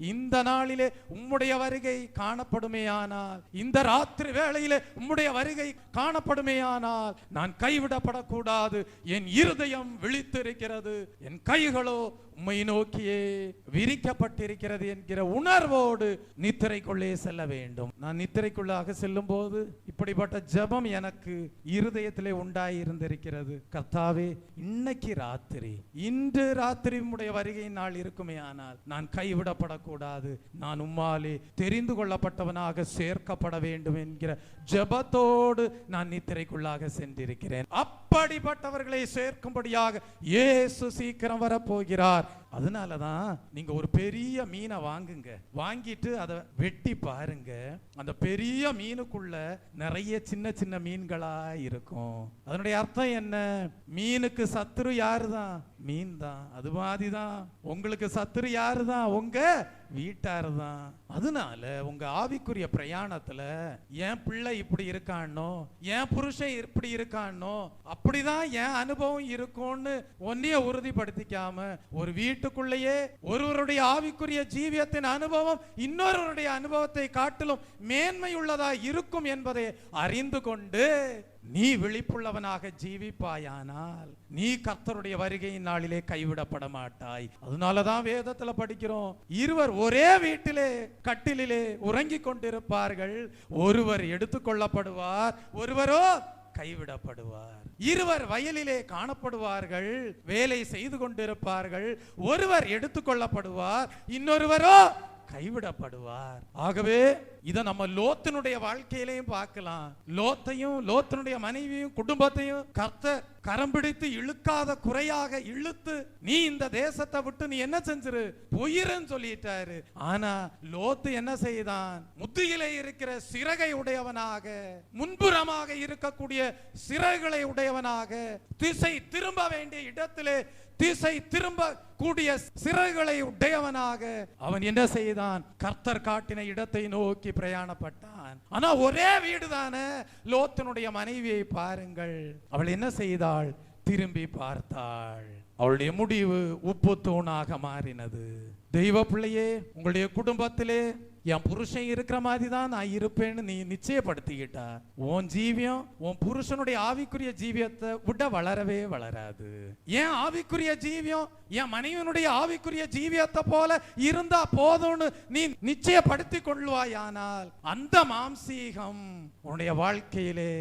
இந்த நாளிலே உம்முடைய வருகை காணப்படுமேயானால், இந்த ராத்திரி வேளையிலே உம்முடைய வருகை காணப்படுமேயானால் நான் கைவிடப்படக்கூடாது. என் இருதயம் விழித்திருக்கிறது, என் கைகளோ உம்மை நோக்கியே விரிக்கப்பட்டிருக்கிறது என்கிற உணர்வோடு நித்திரைக்குள்ளே செல்ல வேண்டும். நான் நித்திரைக்குள்ளாக செல்லும் போது இப்படிப்பட்ட ஜெபம் எனக்கு இருதயத்திலே உண்டாய் இருந்திருக்கிறது. கர்த்தாவே, இன்னைக்கு ராத்திரி, இன்று ராத்திரி உம்முடைய வருகையின் நாள் இருக்குமே ஆனால் நான் கைவிடப்படக்கூடாது, நான் உம்மாலே தெரிந்து கொள்ளப்பட்டவனாக சேர்க்கப்பட வேண்டும் என்கிற ஜெபத்தோடு நான் நித்திரைக்குள்ளாக சென்றிருக்கிறேன். அப்படிப்பட்டவர்களை சேர்க்கும்படியாக இயேசு சீக்கிரம் வரப்போகிறார். அதனாலதான் நீங்க ஒரு பெரிய மீனை வாங்குங்க, வாங்கிட்டு அதை வெட்டி பாருங்க. அந்த பெரிய மீனுக்குள்ள நிறைய சின்ன சின்ன மீன்களா இருக்கும். அதனுடைய அர்த்தம் என்ன? மீனுக்கு சத்துரு யாருதான்? மீன் தான். அது மாதிரிதான் உங்களுக்கு சத்துரு யாருதான்? உங்க வீட்டார் தான். அதனால உங்க ஆவிக்குரிய பிரயாணத்துல என் பிள்ளை இப்படி இருக்கானோ, என் புருஷன் இப்படி இருக்கானோ, அப்படிதான் என் அனுபவம் இருக்கும்னு ஒன்னைய உறுதிப்படுத்திக்காம ஒரு வீட்டுக்குள்ளேயே ஒருவருடைய ஆவிக்குரிய ஜீவியத்தின் அனுபவம் இன்னொருவருடைய அனுபவத்தை காட்டிலும் மேன்மை உள்ளதா இருக்கும் என்பதை அறிந்து கொண்டு நீ விழிப்புள்ளவனாக ஜீவிப்பாயானால் நீ கர்த்தருடைய வருகையின் நாளிலே கைவிடப்பட மாட்டாய். அதனாலதான் வேதத்துல படிக்கிறோம், இருவர் ஒரே வீட்டிலே கட்டிலே உறங்கிக் கொண்டிருப்பார்கள், ஒருவர் எடுத்துக்கொள்ளப்படுவார், ஒருவரோ கைவிடப்படுவார். இருவர் வயலிலே காணப்படுவார்கள், வேலை செய்து கொண்டிருப்பார்கள், ஒருவர் எடுத்துக்கொள்ளப்படுவார், இன்னொருவரோ கைவிடப்படுவார். ஆகவே இத நம்ம லோத்தினுடைய வாழ்க்கையிலையும் பார்க்கலாம். லோத்தையும் லோத்தினுடைய மனைவியும் குடும்பத்தையும் கர்த்தர் கரம் பிடித்து இழுக்காத குறையாக இழுத்து நீ இந்த தேசத்தை விட்டு நீ என்ன செஞ்சிரு போயிருன்னு சொல்லிட்டாரு. ஆனா லோத்து என்ன செய்தான்? முதுகிலே இருக்கிற சிறகை உடையவனாக, முன்புறமாக இருக்கக்கூடிய சிறகுகளை உடையவனாக, திசை திரும்ப வேண்டிய இடத்திலே திசை திரும்ப கூடிய சிறகுகளை உடையவனாக அவன் என்ன செய்தான்? கர்த்தர் காட்டின இடத்தை நோக்கி பிரயாணப்பட்டான். ஆனா ஒரே வீடு தானே. லோத்தினுடைய மனைவியை பாருங்கள், அவள் என்ன செய்தாள்? திரும்பி பார்த்தாள். அவளுடைய முடிவு உப்பு தூணாக மாறினது. தெய்வ பிள்ளையே, உங்களுடைய குடும்பத்திலே என் புருஷன் இருக்கிற மாதிரி தான் நான் இருப்பேன்னு நீ நிச்சயப்படுத்திக்கிட்டா உன் ஜீவியம் உன் புருஷனுடைய ஆவிக்குரிய ஜீவியத்தை விட வளரவே வளராது. ஏன் ஆவிக்குரிய ஜீவியம் என் மனைவியினுடைய ஆவிக்குரிய ஜீவியத்தை போல இருந்தா போதும்னு நீ நிச்சயப்படுத்திக் கொள்வாயானால் அந்த மாம்சீகம் உன்னுடைய வாழ்க்கையிலே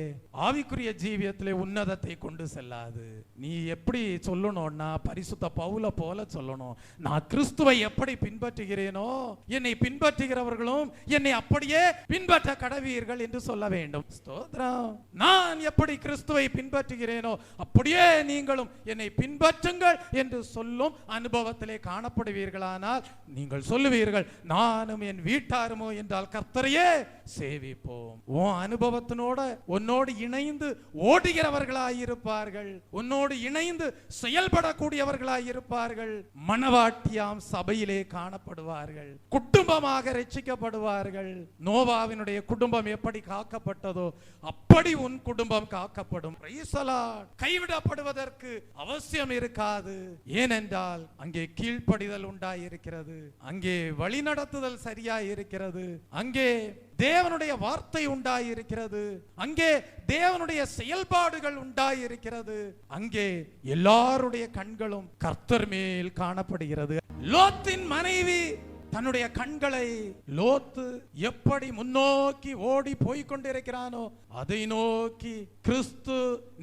ஆவிக்குரிய ஜீவியத்திலே உன்னதத்தை கொண்டு செல்லாது. நீ எப்படி சொல்லணும்னா பரிசுத்த பவுல போல சொல்லணும். நான் கிறிஸ்துவை எப்படி பின்பற்றுகிறேனோ என்னை பின்பற்றுகிறவர்களும் என்னை அப்படியே பின்பற்ற கடவீர்கள் என்று சொல்ல வேண்டும். ஸ்தோத்திரம். நான் எப்படி கிறிஸ்துவை பின்பற்றுகிறேனோ அப்படியே நீங்களும் என்னை பின்பற்றுங்கள் என்று சொல்லும் அனுபவத்திலே காணப்படுவீர்களானால் நீங்கள் சொல்லுவீர்கள், நானும் என் வீட்டாருமோ என்றால் கர்த்தரையே சேவிப்போம். உன் அனுபவத்தினோட உன்னோடு இணைந்து ஓடுகிறவர்களாயிருப்பார்கள், உன்னோடு இணைந்து செயல்படக்கூடியவர்களாயிருப்பார்கள். மனவாட்டியாம் சபையிலே காணப்படுவார்கள், குடும்பமாக ரட்சிக்கப்படுவார்கள். நோவாவினுடைய குடும்பம் எப்படி காக்கப்பட்டதோ அப்படி உன் குடும்பம் காக்கப்படும். கைவிடப்படுவதற்கு அவசியம் இருக்காது. ஏனென்றால் அங்கே கீழ்ப்படிதல் உண்டாயிருக்கிறது, அங்கே வழிநடத்துதல் சரியாய் இருக்கிறது, அங்கே தேவனுடைய வார்த்தை உண்டாயிருக்கிறது, அங்கே தேவனுடைய செயல்பாடுகள் உண்டாயிருக்கிறது, அங்கே எல்லாருடைய கண்களும் கர்த்தர் மேல் காணப்படுகிறது. லோத்தின் மனைவி தன்னுடைய கண்களை லோத்து எப்படி முன்னோக்கி ஓடி போய்கொண்டிருக்கிறானோ அதை நோக்கி, கிறிஸ்து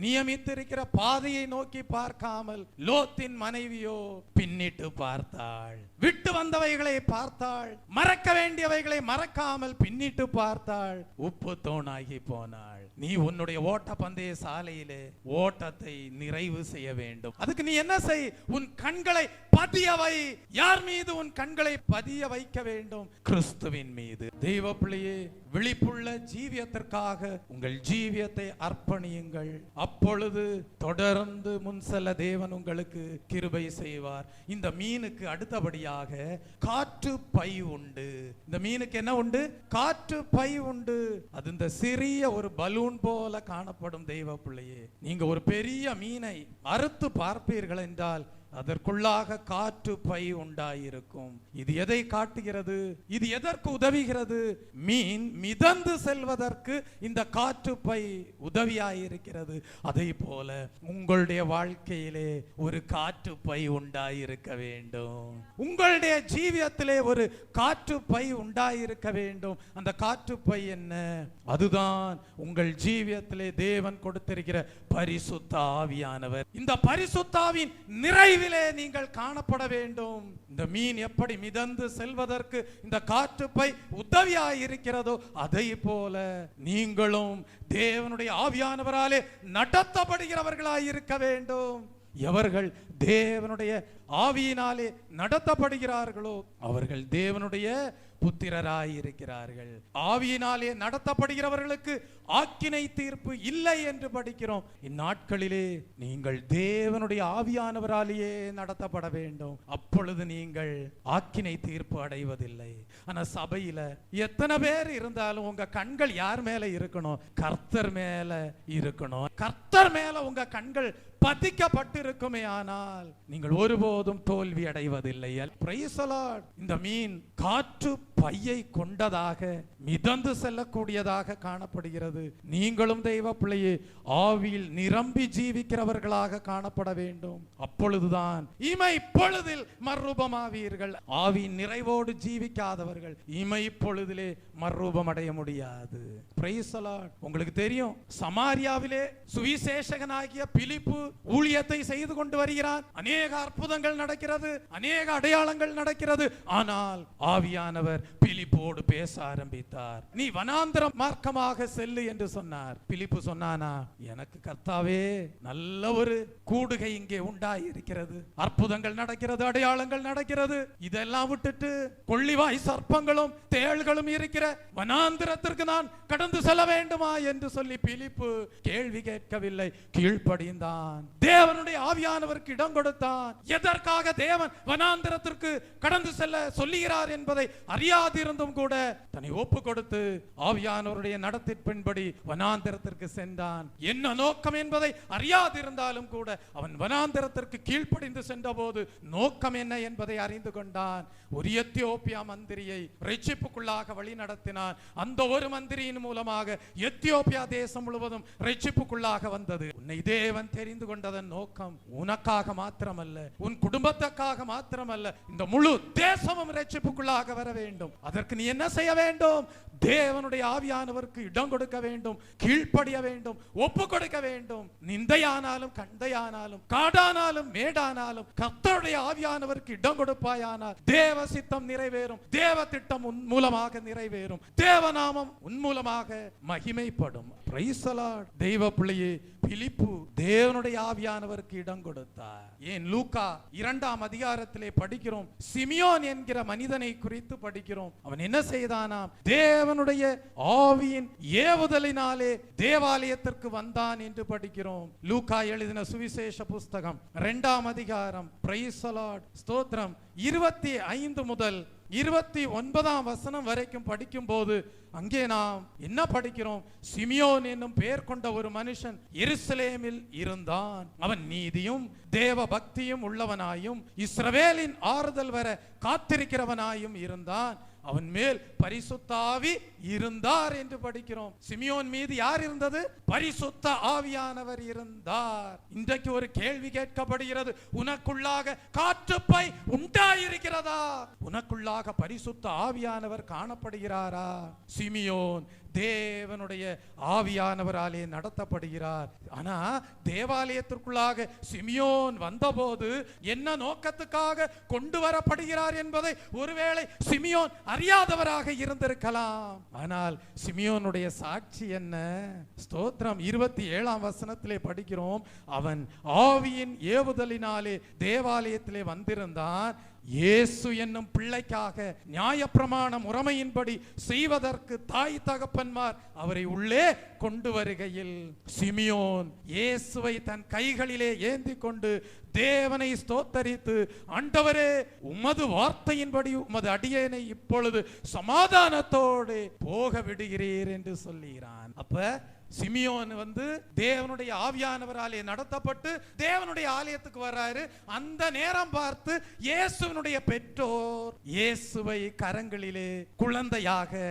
நியமித்திருக்கிற பாதையை நோக்கி பார்க்காமல் லோத்தின் மனைவியோ பின்னிட்டு பார்த்தாள். விட்டு வந்தவைகளை பார்த்தாள், மறக்க வேண்டியவைகளை மறக்காமல் பின்னிட்டு பார்த்தாள். உப்பு தோணாகி போனாள். நீ உன்னுடைய ஓட்ட பந்தய சாலையிலே ஓட்டத்தை நிறைவு செய்ய வேண்டும். அதுக்கு நீ என்ன செய்? உன் கண்களை பதிய வை. யார் மீது உன் கண்களை பதிய வைக்க வேண்டும்? கிறிஸ்துவின் மீது. தெய்வ பிள்ளையே, விழிப்புள்ள ஜீவியத்திற்காக உங்கள் ஜீவியத்தை அர்ப்பணியுங்கள். அப்பொழுது தொடர்ந்து முன் செல்ல தேவன் உங்களுக்கு கிருபை செய்வார். இந்த மீனுக்கு அடுத்தபடியாக காற்று பை உண்டு. இந்த மீனுக்கு என்ன உண்டு? காற்று பை உண்டு. அது இந்த சிறிய ஒரு பலூன் போல காணப்படும். தெய்வ பிள்ளையே, நீங்க ஒரு பெரிய மீனை அறுத்து பார்ப்பீர்கள் என்றால் அதற்குள்ளாக காற்று பை உண்டாயிருக்கும். இது எதை காட்டுகிறது? இது எதற்கு உதவுகிறது? மீன் மிதந்து செல்வதற்கு இந்த காற்று பை உதவியாயிருக்கிறது. அதை போல உங்களுடைய வாழ்க்கையிலே ஒரு காற்று பை உண்டாயிருக்க வேண்டும். உங்களுடைய ஜீவியத்திலே ஒரு காற்று பை உண்டாயிருக்க வேண்டும். அந்த காற்று பை என்ன? அதுதான் உங்கள் ஜீவியத்திலே தேவன் கொடுத்திருக்கிற பரிசுத்த ஆவியானவர். இந்த பரிசுத்த ஆவியின் நிறைவு நீங்கள் காணப்பட வேண்டும். இந்த மீன் எப்படி மிதந்து செல்வதற்கு இந்த காற்று பை உதவியாயிருக்கிறதோ அதை போல நீங்களும் தேவனுடைய ஆவியானவராலே நடத்தப்படுகிறவர்களாயிருக்க வேண்டும். எவர்கள் தேவனுடைய ஆவியினாலே நடத்தப்படுகிறார்களோ அவர்கள் தேவனுடைய புத்திரராயிருக்கிறார்கள். ஆவியினாலே நடத்தப்படுகிறவர்களுக்கு ஆக்கினை தீர்ப்பு இல்லை என்று படிக்கிறோம். இந்நாட்களிலே நீங்கள் தேவனுடைய ஆவியானவராலேயே நடத்தப்பட வேண்டும். அப்பொழுது நீங்கள் ஆக்கினை தீர்ப்பு அடைவதில்லை. ஆனா சபையில எத்தனை பேர் இருந்தாலும் உங்க கண்கள் யார் மேல இருக்கணும்? கர்த்தர் மேல இருக்கணும். கர்த்தர் மேல உங்க கண்கள் பதிக்கப்பட்டிருக்குமே ஆனால் நீங்கள் ஒருபோதும் தோல்வி அடைவதில்லை. Praise the lord. இந்த மீன் காற்று பையை கொண்டதாக மிதந்து செல்லக்கூடியதாக காணப்படுகிறது. நீங்களும் தெய்வ பிள்ளையே ஆவியில் நிரம்பி ஜீவிக்கிறவர்களாக காணப்பட வேண்டும். அப்பொழுதுதான் இமை பொழுதில் மறுரூபமாவீர்கள். ஆவியின் நிறைவோடு ஜீவிக்காதவர்கள் இமை பொழுதிலே மறுரூபம் அடைய முடியாது. Price the Lord. உங்களுக்கு தெரியும், சமாரியாவிலே சுவிசேஷகனாகிய பிலிப்பு ஊழியத்தை செய்து கொண்டு வருகிறான். அநேக அற்புதங்கள் நடக்கிறது, அநேக அடையாளங்கள் நடக்கிறது. ஆனால் ஆவியானவர் பிலிப்போடு பேச ஆரம்பித்தார். நீ வனாந்தர மார்க்கமாக செல்லு என்று சொன்னார். பிலிப்பு சொன்னானா, எனக்கு கர்த்தாவே நல்ல ஒரு கூடுகை இங்கே உண்டாயிருக்கிறது, அற்புதங்கள் நடக்கிறது, அடையாளங்கள் நடக்கிறது, இதெல்லாம் விட்டுட்டு கொள்ளிவாய் சர்ப்பங்களும் தேள்களும் இருக்கிற வனாந்திரத்திற்கு நான் கடந்து செல்ல வேண்டுமா என்று சொல்லி பிலிப்பு கேள்வி கேட்கவில்லை, கீழ்ப்படிந்தான். தேவனுடைய ஆவியானவருக்கு இடம் கொடுத்தான். எதற்காக தேவன் வனாந்திரத்திற்கு கடந்து செல்ல சொல்லுகிறார் என்பதை அறியாதிருந்தும் கூட தன்னை ஒப்பு கொடுத்து ஆவியானவருடைய நடத்திற்பின்படி வனாந்திரத்திற்கு சென்றான். என்ன நோக்கம் என்பதை அறியாதிருந்தாலும் கூட அவன் வனாந்திரத்திற்கு கீழ்ப்படிந்து சென்ற போது நோக்கம் என்ன என்பதை அறிந்து கொண்டான். ஒரு எத்தியோப்பியா மந்திரியை ரட்சிப்புக்குள்ளாக வழி நடத்தினான். அந்த ஒரு மந்திரியின் மூலமாக எத்தியோப்பியா தேசம் முழுவதும் ரட்சிப்புக்குள்ளாக வந்தது. உன்னை தேவன் தெரிந்து கொண்டதன் நோக்கம் உனக்காக மாத்திரமல்ல, உன் குடும்பத்துக்காக மாத்திரமல்ல, இந்த முழு தேசமும் ரட்சிப்புக்குள்ளாக வர வேண்டும். வேண்டும். அதற்கு நீ என்ன செய்ய வேண்டும்? தேவனுடைய ஆவியானவருக்கு இடம் கொடுக்க வேண்டும், கீழ்ப்படிய வேண்டும், ஒப்பு கொடுக்க வேண்டும். நிந்தையானாலும் கந்தையானாலும் காடானாலும் மேடானாலும் கர்த்தருடைய ஆவியானவருக்கு இடம் கொடுப்பாயானால் தேவ சித்தம் நிறைவேறும், தேவ திட்டம் உன் மூலமாக நிறைவேறும், தேவநாமம் உன் மூலமாக மகிமைப்படும். Price the Lord. தெய்வ பிள்ளையே, பிலிப்பு தேவனுடைய ஆவியானவருக்கு இடம் கொடுத்தார். ஏன் லூக்கா 2ஆம் அதிகாரத்திலே படிக்கிறோம், சிமியோன் என்கிற மனிதனை குறித்து படிக்கிறோம். அவன் என்ன செய்தானாம்? தேவனுடைய ஆவியின் ஏவுதலினாலே தேவாலயத்திற்கு வந்தான் என்று படிக்கிறோம். லூக்கா எழுதின சுவிசேஷ புஸ்தகம் 2ஆம் அதிகாரம், பிரைஸ் தி லார்ட், ஸ்தோத்திரம், 25 முதல் 29ஆம் வசனம் வரைக்கும் படிக்கும் போது அங்கே நாம் என்ன படிக்கிறோம்? சிமியோன் என்னும் பெயர் கொண்ட ஒரு மனுஷன் எருசலேமில் இருந்தான். அவன் நீதியும் தேவ பக்தியும் உள்ளவனாயும் இஸ்ரவேலின் ஆறுதல் வர காத்திருக்கிறவனாயும் இருந்தான். அவன் மேல் பரிசுத்த ஆவி இருந்தார் என்று படிக்கிறோம். சிமியோன் மீது யார் இருந்தது? பரிசுத்த ஆவியானவர் இருந்தார். இன்றைக்கு ஒரு கேள்வி கேட்கப்படுகிறது, உனக்குள்ளாக காற்றுப்பை உண்டாயிருக்கிறதா? உனக்குள்ளாக பரிசுத்த ஆவியானவர் காணப்படுகிறாரா? சிமியோன் தேவனுடைய ஆவியானவராலே நடத்தப்படுகிறார். ஆனா தேவாலயத்திற்குள்ளாக சிமியோன் வந்தபோது என்ன நோக்கத்துக்காக கொண்டு வரப்படுகிறார் என்பதை ஒருவேளை சிமியோன் அறியாதவராக இருந்திருக்கலாம். ஆனால் சிமியோனுடைய சாட்சி என்ன? ஸ்தோத்திரம், 27ஆம் வசனத்திலே படிக்கிறோம், அவன் ஆவியின் ஏவுதலினாலே தேவாலயத்திலே வந்திருந்தான். இயேசு என்னும் பிள்ளைக்காக நியாயப்பிரமாண முறைமையின்படி செய்வதற்கு தாய் தகப்பன்மார் அவரை உள்ளே கொண்டு வருகையில் சிமியோன் இயேசுவை தன் கைகளிலே ஏந்தி கொண்டு தேவனை ஸ்தோத்தரித்து, ஆண்டவரே, உமது வார்த்தையின்படி உமது அடியேனை இப்பொழுது சமாதானத்தோடு போக விடுகிறீர் என்று சொல்லுகிறான். அப்ப சிமியோன் தேவனுடைய ஆவியானவராலே நடத்தப்பட்டு தேவனுடைய ஆலயத்துக்கு வர்றாரு. அந்த நேரம் பார்த்து இயேசுவினுடைய பெற்றோர் இயேசுவை கரங்களிலே குழந்தையாக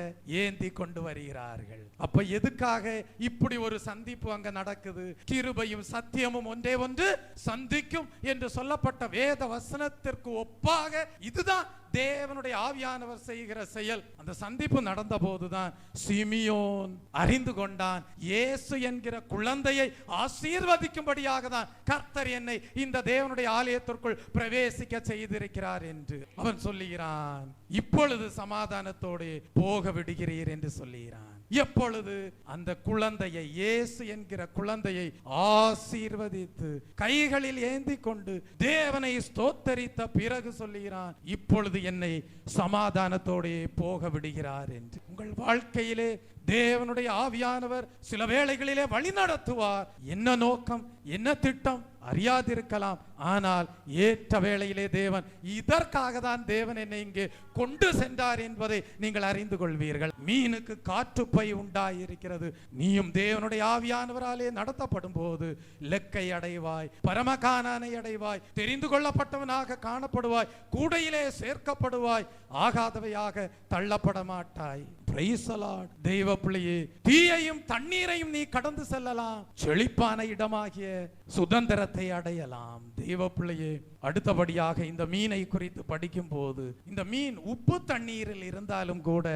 ஏந்தி கொண்டு வருகிறார்கள். அப்ப எதுக்காக இப்படி ஒரு சந்திப்பு அங்க நடக்குது? கிருபையும் சத்தியமும் ஒன்றே ஒன்று சந்திக்கும் என்று சொல்லப்பட்ட வேத வசனத்திற்கு ஒப்பாக இதுதான் தேவனுடைய ஆவியானவர் செய்கிற செயல். அந்த சந்திப்பு நடந்த போதுதான் சிமியோன் அறிந்து கொண்டான், இயேசு என்கிற குழந்தையை ஆசீர்வதிக்கும்படியாக தான் கர்த்தர் என்னை இந்த தேவனுடைய ஆலயத்திற்குள் பிரவேசிக்க செய்திருக்கிறார் என்று அவன் சொல்லுகிறான். இப்பொழுது சமாதானத்தோடு போக விடுகிறீர் என்று சொல்லுகிறான். எப்பொழுது அந்த குழந்தையை, இயேசு என்கிற குழந்தையை ஆசீர்வதித்து கைகளில் ஏந்தி கொண்டு தேவனை ஸ்தோத்தரித்த பிறகு சொல்லுகிறான், இப்பொழுது என்னை சமாதானத்தோடு போக விடுகிறார் என்று. உங்கள் வாழ்க்கையிலே தேவனுடைய ஆவியானவர் சில வேளைகளிலே வழி நடத்துவார். என்ன நோக்கம், என்ன திட்டம் அறியாதிருக்கலாம். ஆனால் ஏற்ற வேளையிலே தேவன், இதற்காக தான் தேவன் என்னை இங்கே கொண்டு சென்றார் என்பதை நீங்கள் அறிந்து கொள்வீர்கள். மீனுக்கு காற்றுப்பை உண்டாயிருக்கிறது. நீயும் தேவனுடைய ஆவியானவராலே நடத்தப்படும் போது லெக்கை அடைவாய், பரமகானானை அடைவாய், தெரிந்து கொள்ளப்பட்டவனாக காணப்படுவாய், கூடையிலே சேர்க்கப்படுவாய், ஆகாதவையாக தள்ளப்பட மாட்டாய். Price the Lord. தெய்வ பிள்ளையே, தீயையும் தண்ணீரையும் நீ கடந்து செல்லலாம், செழிப்பான இடமாகிய சுதந்திரத்தை அடையலாம். தெய்வ பிள்ளையே, அடுத்தபடியாக இந்த மீனை குறித்து படிக்கும் போது, இந்த மீன் உப்பு தண்ணீரில் இருந்தாலும் கூட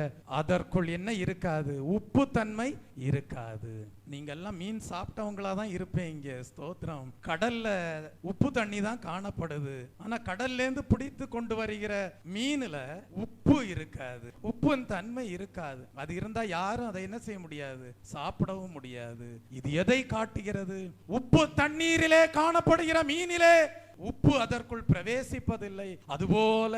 அதற்குள் என்ன இருக்காது? உப்பு தன்மை இருக்காது. நீங்க எல்லாம் மீன் சாப்பிட்டவங்களா தான் இருப்பீங்க. ஸ்தோத்திரம். கடல்ல உப்பு தண்ணி தான் காணப்படுது. ஆனா கடல்ல இருந்து பிடித்து கொண்டு வருகிற மீன்ல உப்பு இருக்காது, உப்பின் தன்மை இருக்காது. அது இருந்தா யாரும் அதை என்ன செய்ய முடியாது? சாப்பிடவும் முடியாது. இது எதை காட்டுகிறது? உப்பு தண்ணீரிலே காணப்படுகிற மீனிலே உப்பு அதற்குள் பிரவேசிப்பதில்லை. அதுபோல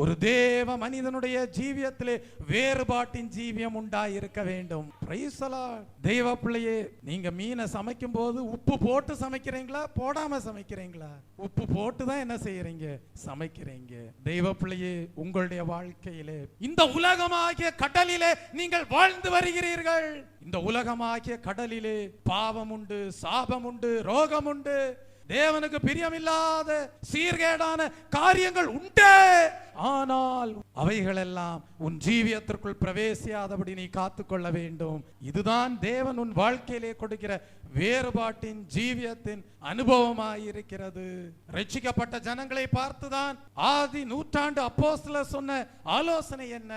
ஒரு தேவ மனிதனுடைய ஜீவியத்திலே வேறுபாட்டின் ஜீவியம் உண்டாயிருக்க வேண்டும். Praise the Lord. தெய்வ பிள்ளையே, நீங்க மீனை சமைக்கும் போது உப்பு போட்டு சமைக்கிறீங்களா, போடாம சமைக்கிறீங்களா? உப்பு போட்டு தான் என்ன செய்யறீங்க? சமைக்கிறீங்க. தெய்வ பிள்ளையே, உங்களுடைய வாழ்க்கையிலே இந்த உலகமாகிய கடலிலே நீங்கள் வாழ்ந்து வருகிறீர்கள். இந்த உலகமாகிய கடலிலே பாவம் உண்டு, சாபம் உண்டு, ரோகம் உண்டு, தேவனுக்கு பிரியமில்லாத சீர்கேடான காரியங்கள் உண்டு. ஆனால் அவைகளெல்லாம் உன் ஜீவியத்திற்குள் பிரவேசியாதபடி நீ காத்துக்கொள்ள வேண்டும். இதுதான் தேவன் உன் வாழ்க்கையிலே கொடுக்கிற வேறுபாட்டின் ஜீவியத்தின் அனுபவமாயிருக்கிறது. ரட்சிக்கப்பட்ட ஜனங்களை பார்த்துதான் ஆதி நூற்றாண்டு அப்போஸ்தலர் சொன்ன ஆலோசனை என்ன?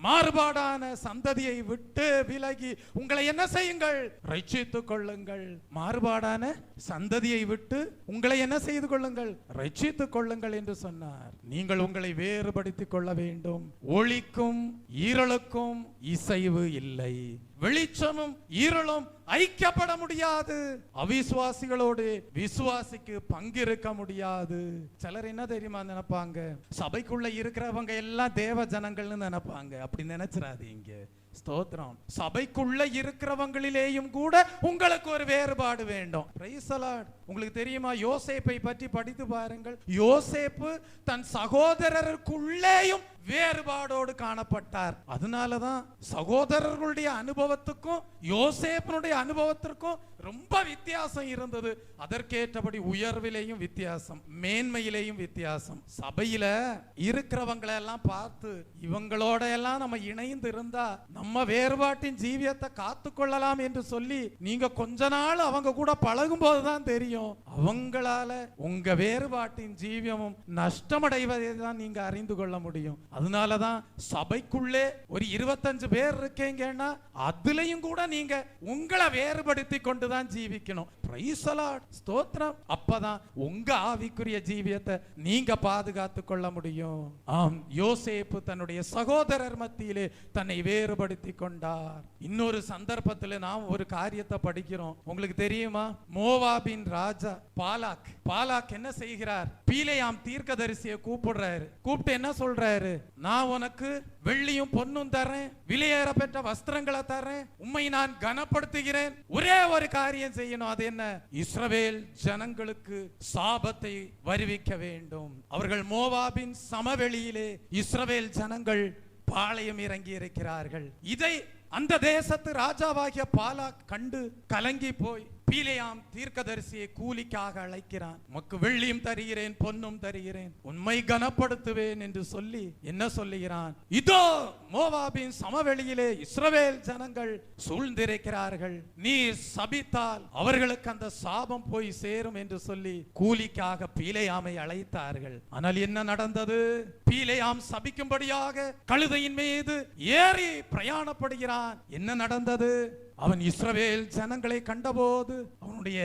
மாறுபாடான சந்ததியை விட்டு விலகி உங்களை என்ன செய்யுங்கள்? ரட்சித்துக் கொள்ளுங்கள். மாறுபாடான சந்ததியை விட்டு உங்களை என்ன செய்து கொள்ளுங்கள்? ரட்சித்துக் கொள்ளுங்கள் என்று சொன்னார். நீங்கள் உங்களை வேறுபடுத்திக் கொள்ள வேண்டும். ஒளிக்கும் இருளுக்கும் இசைவு இல்லை. வெளிச்சமும் இருளும் ஐக்கியப்பட முடியாது. அவிசுவாசிகளோடு விசுவாசிக்கு பங்கிருக்க முடியாது. சிலர் என்ன தெரியுமா நினைப்பாங்க? சபைக்குள்ள இருக்கிறவங்க எல்லாம் தேவ ஜனங்கள்னு நினைப்பாங்க. அப்படி நினைச்சிடாதீங்க. ஸ்தோத்திரம். சபைக்குள்ள இருக்கிறவங்களிலேயும் கூட உங்களுக்கு ஒரு வேறுபாடு வேண்டும். Praise the Lord. உங்களுக்கு தெரியுமா, யோசேப்பை பற்றி படித்து பாருங்கள். யோசேப்பு தன் சகோதரருக்குள்ளேயும் வேறுபாடோடு காணப்பட்டார். அதனாலதான் சகோதரர்களுடைய அனுபவத்துக்கும் யோசேப்பினுடைய அனுபவத்திற்கும் ரொம்ப வித்தியாசம் இருந்தது. அதற்கேற்றபடி உயர்விலேயும் வித்தியாசம், மேன்மையிலேயும் வித்தியாசம். சபையில இருக்கிறவங்களை எல்லாம் பார்த்து இவங்களோட எல்லாம் நம்ம இணைந்து இருந்தா நம்ம வேறுபாட்டின் ஜீவியத்தை காத்து கொள்ளலாம் என்று சொல்லி நீங்க கொஞ்ச நாள் அவங்க கூட பழகும் போதுதான் தெரியும் அவங்களால உங்க வேறுபாட்டின் ஜீவியமும் நஷ்டமடைவதை தான் நீங்க அறிந்து கொள்ள முடியும். அதனாலதான் சபைக்குள்ளே ஒரு 25 பேர் இருக்கீங்கன்னா அதுலயும் கூட நீங்க உங்களை வேறுபடுத்தி கொண்டுதான் ஜீவிக்கணும். Price the Lord. ஸ்தோத்திரம். அப்பதான் உங்க ஆவிக்குரிய ஜீவியத்தை நீங்க பாதுகாத்துக் கொள்ள முடியும். ஆம், யோசேப்பு தன்னுடைய சகோதரர் மத்தியிலே தன்னை வேறுபடுத்தி கொண்டார். இன்னொரு சந்தர்ப்பத்தில் நாம் ஒரு காரியத்தை படிக்கிறோம். உங்களுக்கு தெரியுமா, மோவாபின் ராஜா பாலாக் என்ன செய்கிறார்? பீலேயாம் தீர்க்கதரிசியை கூப்பிடுறாரு. கூப்பிட்டு என்ன சொல்றாரு? நான் உனக்கு வெள்ளியும் பொன்னும் தரேன், விலையேற பெற்ற வஸ்திரங்களை தரேன், உம்மை நான் கனப்படுத்துகிறேன். ஒரே ஒரு காரியம் செய்யணும். அது என்ன? இஸ்ரவேல் ஜனங்களுக்கு சாபத்தை வருவிக்க வேண்டும். அவர்கள் மோவாபின் சமவெளியிலே இஸ்ரவேல் ஜனங்கள் பாளையம் இறங்கி இருக்கிறார்கள். இதை அந்த தேசத்து ராஜாவாகிய பாலாக் கண்டு கலங்கி போய் பீலேயாம் தீர்க்கதரிசியை கூலிக்காக அழைக்கிறான். உமக்கு வெள்ளியும் தருகிறேன், பொன்னும் தருகிறேன், உண்மை கனப்படுத்துவேன் என்று சொல்லி என்ன சொல்லுகிறான்? இதோ மோவாபின் சமவெளியிலே இஸ்ரவேல் ஜனங்கள் சூழ்ந்திருக்கிறார்கள், நீ சபித்தால் அவர்களுக்கு அந்த சாபம் போய் சேரும் என்று சொல்லி கூலிக்காக பீலேயாமை அழைத்தார்கள். ஆனால் என்ன நடந்தது? பீலேயாம் சபிக்கும்படியாக கழுதையின் மீது ஏறி பிரயாணப்படுகிறான். என்ன நடந்தது? அவன் இஸ்ரவேல் ஜனங்களை கண்டபோது அவனுடைய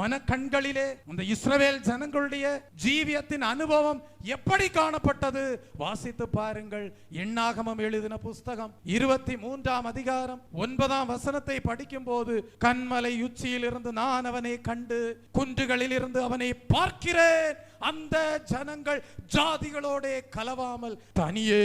மனக்கண்களிலே அந்த இஸ்ரவேல் ஜனங்களுடைய ஜீவியத்தின் அனுபவம் எப்படி காணப்பட்டது? வாசித்து பாருங்கள். எண்ணாகமம் எழுதின புஸ்தகம் 23ஆம் அதிகாரம் 9ஆம் வசனத்தை படிக்கும் போது, கன்மலை உச்சியில் இருந்து நான் அவனை கண்டு குன்றுகளில் இருந்து அவனை பார்க்கிறேன். அந்த ஜனங்கள் ஜாதிகளோட கலவாமல் தனியே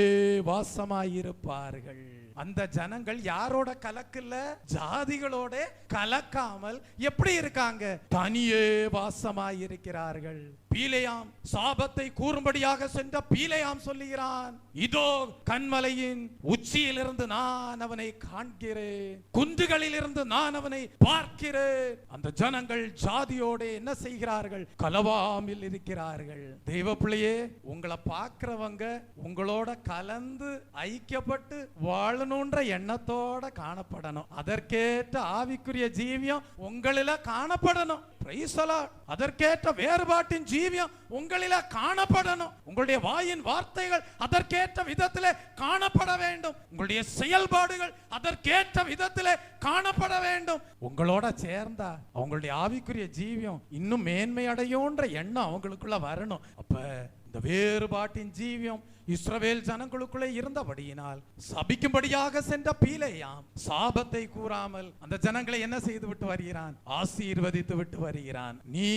வாசமாயிருப்பார்கள். அந்த ஜனங்கள் யாரோட கலக்கல? ஜாதிகளோட கலக்காமல் எப்படி இருக்காங்க? தனியே வாசமாயிருக்கிறார்கள். பீலேயாம் சாபத்தை கூறும்படியாக சென்ற பீலேயாம் சொல்லுகிறான், இதோ கன்மலையின் உச்சியிலிருந்து நான் அவனை காண்கிறேன், குன்றுகளில் இருந்து நான் அவனை பார்க்கிறேன். அந்த ஜனங்கள் ஜாதியோட என்ன செய்கிறார்கள்? கலவாமில் இருக்கிறார்கள். தெய்வ பிள்ளையே, உங்களை பார்க்கிறவங்க உங்களோட கலந்து ஐக்கியப்பட்டு வாழணுன்ற எண்ணத்தோட காணப்படணும். அதற்கேற்ற ஆவிக்குரிய ஜீவியம் உங்களில காணப்படணும். Price the Lord. அதற்கேற்ற வேறுபாட்டின் ஜீவியம் உங்களில காணப்படணும். உங்களுடைய வாயின் வார்த்தைகள் அதற்கேற்ற விதத்திலே காணப்பட வேண்டும். உங்களுடைய செயல்பாடுகள் அதற்கேற்ற விதத்திலே காணப்பட வேண்டும். உங்களோட சேர்ந்தா அவங்களுடைய ஆவிக்குரிய ஜீவியம் இன்னும் மேன்மை அடையோன்ற எண்ணம் அவங்களுக்குள்ள வரணும். அப்ப இந்த வேறுபாட்டின் ஜீவியம் இஸ்ரவேல் ஜனங்களுக்குள்ளே இருந்தபடியினால் சபிக்கும்படியாக சென்ற பீலேயாம் சாபத்தை கூறாமல் அந்த ஜனங்களை என்ன செய்து விட்டு வருகிறான்? ஆசீர்வதித்து விட்டு வருகிறான். நீ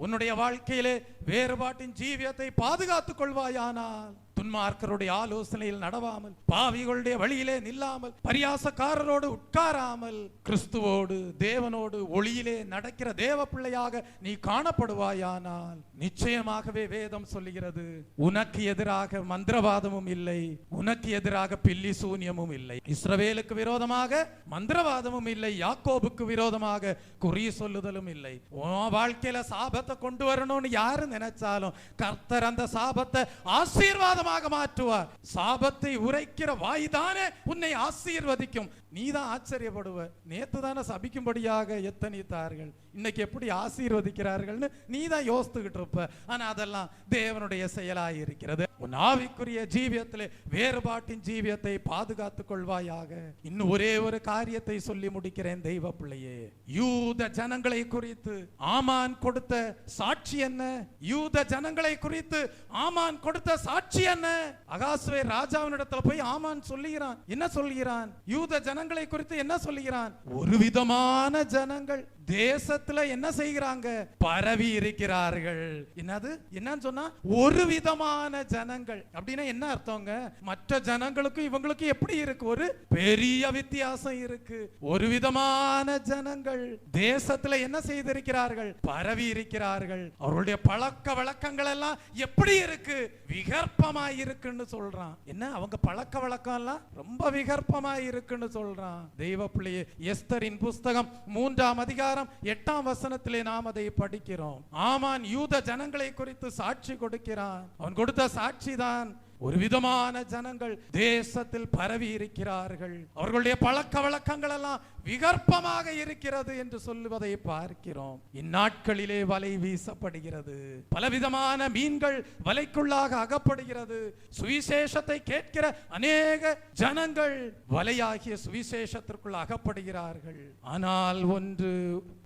உன்னுடைய வாழ்க்கையிலே வேறுபாட்டின் ஜீவியத்தை பாதுகாத்துக் கொள்வாயானால், துன்மார்க்கருடைய ஆலோசனையில் நடவாமல், பாவிகளுடைய வழியிலே நில்லாமல், பரியாசக்காரரோடு உட்காராமல், கிறிஸ்துவோடு தேவனோடு ஒளியிலே நடக்கிற தேவ பிள்ளையாக நீ காணப்படுவாயானால், நிச்சயமாகவே வேதம் சொல்லுகிறது, உனக்கு எதிராக மந்திரவாதமும் இல்லை, உனக்கு எதிராக பில்லி சூன்யமும் இல்லை. இஸ்ரவேலுக்கு விரோதமாக மந்திரவாதமும் இல்லை, யாக்கோபுக்கு விரோதமாக குறி சொல்லுதலும் இல்லை. உன் வாழ்க்கையில சாபத்தை கொண்டு வரணும்னு யாரு நினைச்சாலும் கர்த்தர் அந்த சாபத்தை ஆசீர்வாதம் மாற்றுவார். சாபத்தை உரைக்கிற வாய்தானே உன்னை ஆசீர்வதிக்கும். நீ தான் ஆச்சரியப்படுவ. நேத்து தானே சபிக்கும்படியாக எத்தனித்தார்கள், இன்னைக்கு எப்படி ஆசீர்வதிக்கிறார்கள்னு நீ தான் யோசித்துக்கிட்டு இருப்ப. ஆனா அதெல்லாம் தேவனுடைய செயலாய் இருக்கிறது. உன் ஆவிக்குரிய ஜீவியத்திலே வேறுபாட்டின் ஜீவியத்தை பாதுகாத்துக் கொள்வாயாக. இன்னும் ஒரே ஒரு காரியத்தை சொல்லி முடிக்கிறேன் தெய்வ பிள்ளையே. யூத ஜனங்களை குறித்து ஆமான் கொடுத்த சாட்சி என்ன? யூத ஜனங்களை குறித்து ஆமான் கொடுத்த சாட்சி என்ன? அகாஸ்வே ராஜாவினிடத்துல போய் ஆமான் சொல்லுகிறான். என்ன சொல்லுகிறான்? யூத ஜனங்களை குறித்து என்ன சொல்லுகிறான்? ஒரு விதமான ஜனங்கள் தேசத்துல என்ன செய்கிறாங்க? பரவி இருக்கிறார்கள். என்னது என்னன்னு சொன்னா ஒரு விதமான ஜனங்கள் அப்படின்னா என்ன அர்த்தங்க? மற்ற ஜனங்களுக்கும் இவங்களுக்கும் எப்படி இருக்கு? ஒரு பெரிய வித்தியாசம் இருக்கு. ஒரு விதமான ஜனங்கள் தேசத்துல என்ன செய்திருக்கிறார்கள்? பரவி இருக்கிறார்கள். அவருடைய பழக்க வழக்கங்கள் எல்லாம் எப்படி இருக்கு? விகற்பமாய் இருக்குன்னு சொல்றான். என்ன அவங்க பழக்க வழக்கம் எல்லாம் ரொம்ப விகற்பமாய் இருக்குன்னு சொல்றான். தெய்வ பிள்ளையே, எஸ்தரின் புஸ்தகம் 3ஆம் அதிகாரம் 8ஆம் வசனத்திலே நாம் அதை படிக்கிறோம். ஆமான் யூத ஜனங்களை குறித்து சாட்சி கொடுக்கிறான். அவன் கொடுத்த சாட்சி தான் ஒரு விதமான ஜனங்கள் தேசத்தில் பரவி இருக்கிறார்கள், அவர்களுடைய பழக்க வழக்கங்கள் எல்லாம் விகற்பமாக இருக்கிறது என்று சொல்லுவதை பார்க்கிறோம். இந்நாட்களிலே வலை வீசப்படுகிறது, பலவிதமான மீன்கள் வலைக்குள்ளாக அகப்படுகிறது. சுவிசேஷத்தை கேட்கிற அநேக ஜனங்கள் வலையாகிய சுவிசேஷத்திற்குள் அகப்படுகிறார்கள். ஆனால் ஒன்று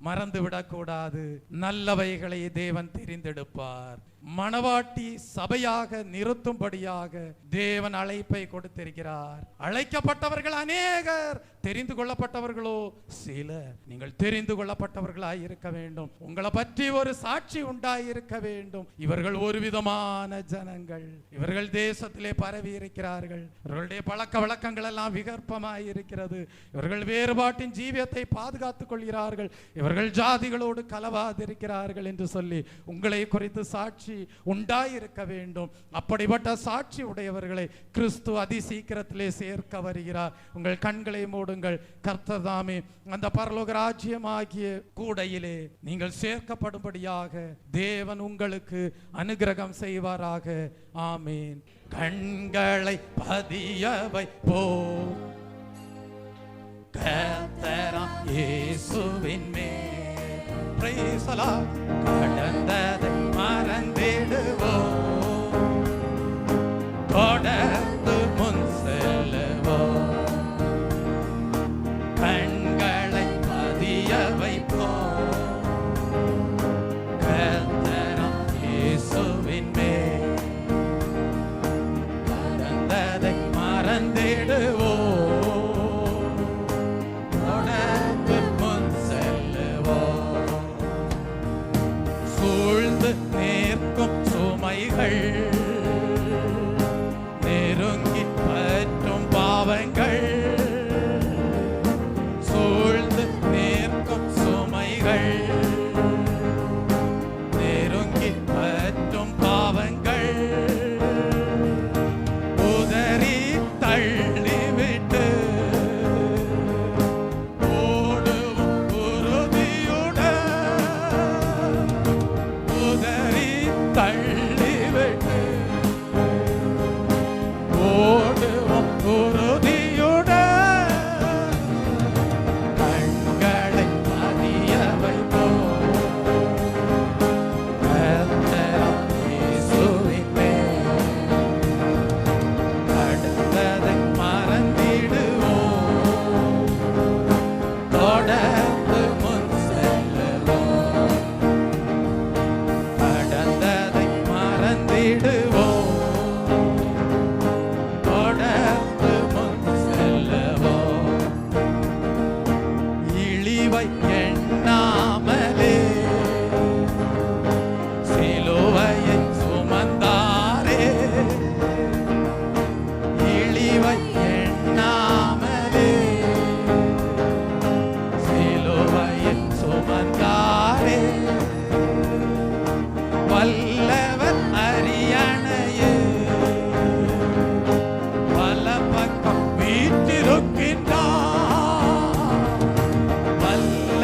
மறந்துவிடக் கூடாது, நல்லவைகளை தேவன் தெரிந்தெடுப்பார். மணவாட்டி சபையாக நிறுத்தும்படியாக தேவன் அழைப்பை கொடுத்திருக்கிறார். அழைக்கப்பட்டவர்கள் அநேகர், தெரிந்து கொள்ளப்பட்டவர்களோ சிலர். நீங்கள் தெரிந்து கொள்ளப்பட்டவர்களாய் இருக்க வேண்டும். உங்களை பற்றி ஒரு சாட்சி உண்டாயிருக்க வேண்டும். இவர்கள் ஒரு விதமான ஜனங்கள், இவர்கள் தேசத்திலே பரவி இருக்கிறார்கள், இவர்களுடைய பழக்க வழக்கங்கள் எல்லாம் விகற்பமாய் இருக்கிறது, இவர்கள் வேறுபாட்டின் ஜீவியத்தை பாதுகாத்துக் கொள்கிறார்கள், இவர்கள் ஜாதிகளோடு கலவாதிருக்கிறார்கள் என்று சொல்லி உங்களை குறித்து சாட்சி உண்டாயிருக்க வேண்டும். அப்படிப்பட்ட சாட்சி உடையவர்களை கிறிஸ்து அதி சீக்கிரத்திலே சேர்க்க வருகிறார். உங்கள் கண்களை மூடுங்கள். கர்த்தர் தாமே அந்த பரலோக ராஜ்யம் ஆகிய கூடையிலே நீங்கள் சேர்க்கப்படும்படியாக தேவன் உங்களுக்கு அனுகிரகம் செய்வாராக. ஆமீன். கண்களை பதிய வைப்போம் கர்த்தராம் இயேசுவின் மேல். Praise the Lord. கடந்ததை மறந்திடுவோம், தொடர்ந்து முன் செல்லுவோம். கண்களை பதிய வைப்போம் கர்த்தராம் இயேசுவின் மேல். கடந்ததை மறந்திடுவோம், தொடர்ந்து முன் செல்லுவோம். சூழ்ந்து நிற்கும் சுமைகள், நெருங்கி பற்றும் பாவங்கள், சூழ்ந்து நிற்கும் சுமைகள், நெருங்கி பற்றும் பாவங்கள், உதறி தள்ளிவிட்டு ஓடுவோம் உறுதியுடன். உதறி தள்ளிவிட்டு ஓடுவோம் உறுதியுடன். கண்களை பதிய வைப்போம் கர்த்தராம் இயேசுவின் மேல். கடந்ததை மறந்திடுவோம், தொடர்ந்து முன் செல்லுவோம். கடந்ததை மறந்திடுவோம், தொடர்ந்து முன் செல்லுவோம். இழிவை எண்ணாமலே சிலுவையை சுமந்தாரே. இழிவை எண்ணாமலே சிலுவையை சுமந்தாரே. வல்லவர் அரியணையே வலப்பக்கம் வீற்றிருக்கின்றார். வல்ல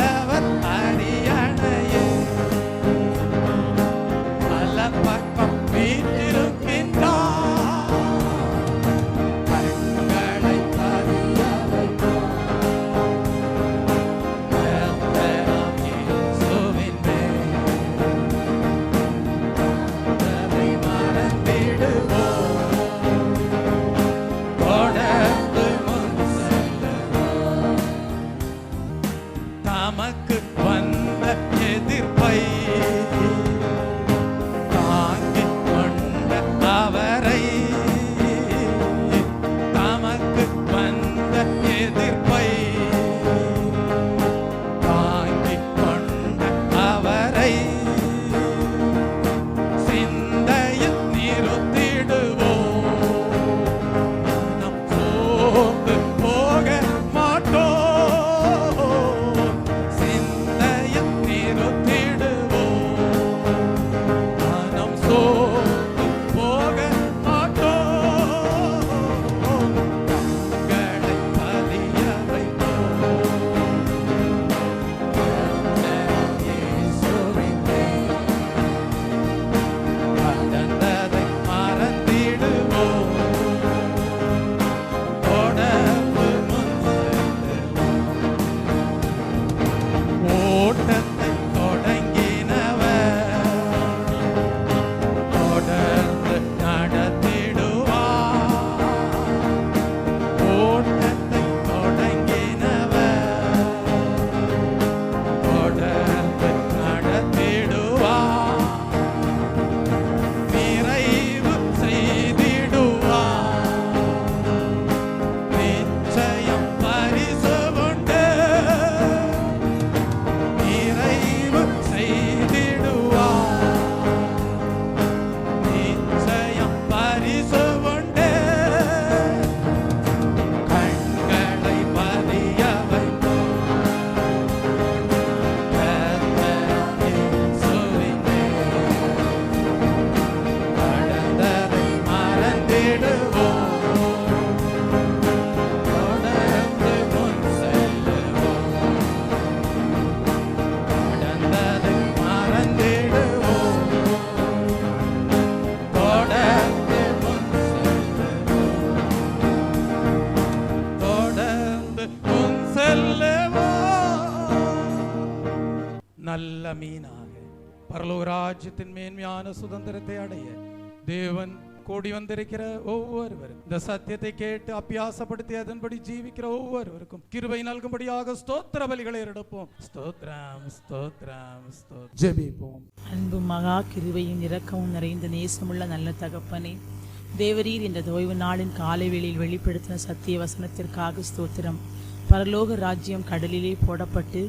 தமக்கு வந்த எதிர்ப்பை தாங்கிக் கொண்ட அவரை, தமக்கு வந்த எதிர்ப்பை தாங்கிக் கொண்ட அவரை சிந்தையில் நிறுத்திடுவோம். நம் சோர்ந்து போக மாட்டோம். சிந்தையில் நிறுத்திடுவோம். நம் சோர்ந்து போக மாட்டோம். கண்களை பதிய வைப்போம். கடந்ததை மறந்திடுவோம். தொடர்ந்து முன் செல்லுவோம். ஓட்டத்தை தொடங்கினவர் தொடர்ந்து நடத்திடுவார். ஓட்டத்தை தொடங்கினவர் தொடர்ந்து நடத்திடுவார். நிறைவு செய்திடுவார். நிச்சயம் பரிசு உண்டு. நிறைவு செய்திடுவார். நிச்சயம் பரிசு உண்டு. கண்களை பதிய வைப்போம். கர்த்தர் இயேசுவின் மேல். கடந்ததை மறந்திடுவோம். தொடர்ந்து முன் செல்லுவோம். கடந்ததை மறந்திடுவோம். தொடர்ந்து முன் செல்லுவோம். தொடர்ந்து முன் செல்லுவோம். நல்ல மீனாக பரலோக ராஜ்யத்தின் மேன்மையான சுதந்திரத்தை அடைய தேவன் கூடி வந்திருக்கிற ஒவ்வொருவரும் இந்த சத்தியத்தை கேட்டு அபியாசப்படுத்தி அதன்படி ஜீவிக்கிற ஒவ்வொருவருக்கும் கிருபை நல்கும்படியாக ஸ்தோத்திர பலிகளை எடுப்போம். ஸ்தோத்ரம் ஸ்தோத்ரம் ஸ்தோத்ரம். ஜெபிப்போம். அன்பு மகா கிருபையும் இரக்கமும் நிறைந்த நேசமுள்ள நல்ல தகப்பனே, தேவரீர் இந்த ஓய்வு நாளின் காலை வேளையில் வெளிப்படுத்தின சத்திய வசனத்திற்காக ஸ்தோத்திரம். பரலோக ராஜ்யம் கடலிலே போடப்பட்டு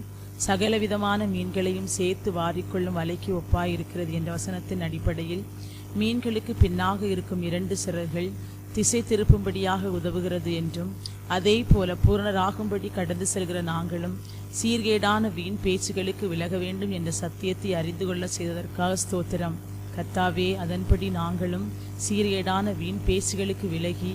சகலவிதமான மீன்களையும் சேர்த்து வாரிக்கொள்ளும் வலைக்கு ஒப்பாயிருக்கிறது என்ற வசனத்தின் அடிப்படையில் மீன்களுக்கு பின்னாக இருக்கும் 2 சிறகுகள் திசை திருப்பும்படியாக உதவுகிறது என்றும், அதே போல பூரணராகும்படி கடந்து செல்கிற நாங்களும் சீர்கேடான வீண் பேச்சுகளுக்கு விலக வேண்டும் என்ற சத்தியத்தை அறிந்து கொள்ள செய்ததற்காக ஸ்தோத்திரம். கர்த்தாவே, அதன்படி நாங்களும் சீர்கேடான வீண் பேச்சுகளுக்கு விலகி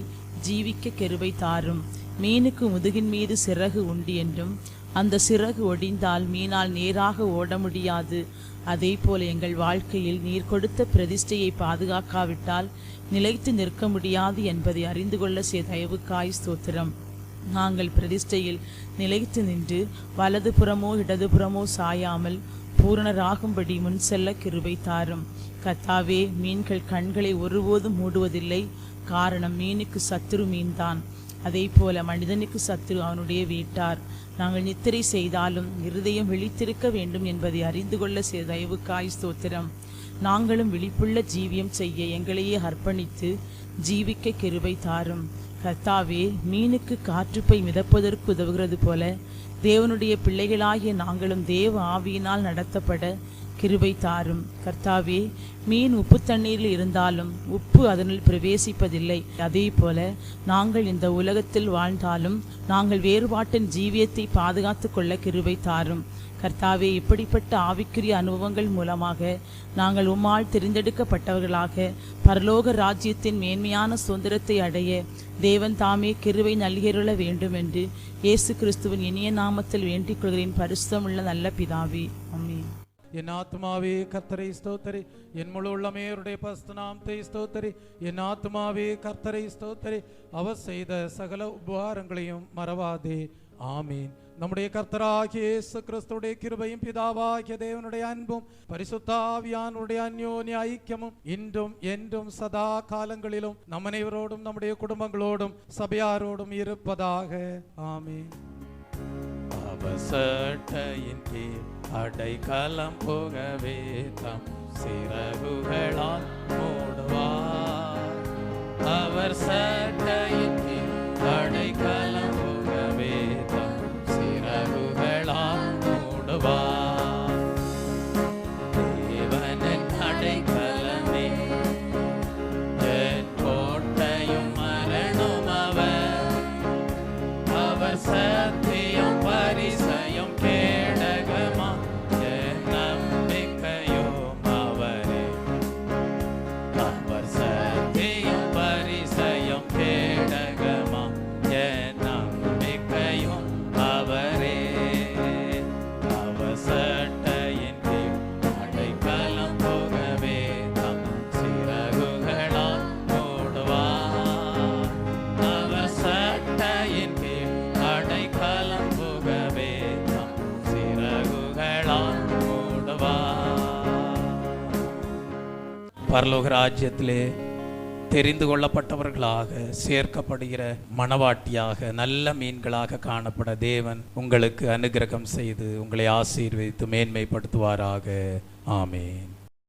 ஜீவிக்க கிருபை தாரும். மீனுக்கு முதுகின் மீது சிறகு உண்டு என்றும், அந்த சிறகு ஒடிந்தால் மீனால் நேராக ஓட முடியாது. அதே போல எங்கள் வாழ்க்கையில் நீர் கொடுத்த பிரதிஷ்டையை பாதுகாக்காவிட்டால் நிலைத்து நிற்க முடியாது என்பதை அறிந்து கொள்ள செய்த தயவுக்காய் ஸ்தோத்திரம். நாங்கள் பிரதிஷ்டையில் நிலைத்து நின்று வலது புறமோ இடதுபுறமோ சாயாமல் பூரணராகும்படி முன் செல்ல கிருபை தாரும். கர்த்தாவே, மீன்கள் கண்களை ஒருபோதும் மூடுவதில்லை. காரணம், மீனுக்கு சத்துரு மீன்தான். அதே போல மனிதனுக்கு சத்துரு அவனுடைய வீட்டார். நாங்கள் நித்திரை செய்தாலும் இருதயம் விழித்திருக்க வேண்டும் என்பதை அறிந்து கொள்ள செய்த தயவுக்காய் ஸ்தோத்திரம். நாங்களும் விழிப்புள்ள ஜீவியம் செய்ய எங்களையே அர்ப்பணித்து ஜீவிக்க கிருபை தாரும். கர்த்தாவே, மீனுக்கு காற்றுப்பை மிதப்பதற்கு உதவுகிறது போல தேவனுடைய பிள்ளைகளாகிய நாங்களும் தேவ ஆவியினால் நடத்தப்பட கிருபை தாரும். கர்த்தாவே, மீன் உப்பு தண்ணீரில் இருந்தாலும் உப்பு அதனுள் பிரவேசிப்பதில்லை. அதே போல நாங்கள் இந்த உலகத்தில் வாழ்ந்தாலும் நாங்கள் வேறுபாட்டின் ஜீவியத்தை பாதுகாத்து கொள்ள கிருபை தாரும். கர்த்தாவே, இப்படிப்பட்ட ஆவிக்குரிய அனுபவங்கள் மூலமாக நாங்கள் உம்மால் தெரிந்தெடுக்கப்பட்டவர்களாக பரலோக ராஜ்யத்தின் மேன்மையான சுதந்திரத்தை அடைய தேவன் தாமே கிருபை நல்கிருள வேண்டும் என்று இயேசு கிறிஸ்துவின் இனிய நாமத்தில் வேண்டிக் கொள்கிறேன். பரிசுத்தமுள்ள நல்ல பிதாவே, ஆமென். என் ஆத்மாவே கர்த்தரை ஸ்தோத்தரி, என் முழு உள்ளமே அவருடைய பரிசுத்த நாமத்தை ஸ்தோத்தரி. என் ஆத்மாவே கர்த்தரை ஸ்தோத்தரி, அவர் செய்த சகல உபகாரங்களையும் மறவாதே. ஆமீன். நம்முடைய கர்த்தராகிய இயேசு கிறிஸ்துவுடைய கிருபையும் பிதாவாகிய தேவனுடைய அன்பும் பரிசுத்த ஆவியானுடைய அந்யோன்ய ஐக்கியமும் இன்றும் என்றும் சதா காலங்களிலும் நம் அனைவரோடும் நம்முடைய குடும்பங்களோடும் சபையாரோடும் இருப்பதாக. ஆமீன். அவர் சட்டையின் கீழ் அடைக்கலம் புகவே தம் சிறகுகளால் மூடுவார். அவர் சட்டையின் கீழ் அடைக்கலம் புகவே தம் சிறகுகளால் மூடுவார். தேவனின் அடைக்கலமே என் கோட்டையும் மரணும் அவர். அவர் சத்தியம் பரிசயம் கேடகமா என் நம்பிக்கையும் அவரே. அவர் சத்தியம் பரிசயம் கேடகமா என் நம்பிக்கையும் அவரே. அவர் சட்டையின் கீழ் அடைக்கலம் புகவே தம் சிறகுகளால் மூடுவார். அவர் சட்டையின் கீழ் அடைக்கலம் புகவே தம் சிறகுகளால் மூடுவார். பரலோக ராஜ்யத்திலே தெரிந்து கொள்ளப்பட்டவர்களாக சேர்க்கப்படுகிற மணவாட்டியாக நல்ல மீன்களாக காணப்பட தேவன் உங்களுக்கு அனுக்கிரகம் செய்து உங்களை ஆசீர்வதித்து மேன்மைப்படுத்துவாராக. ஆமென்.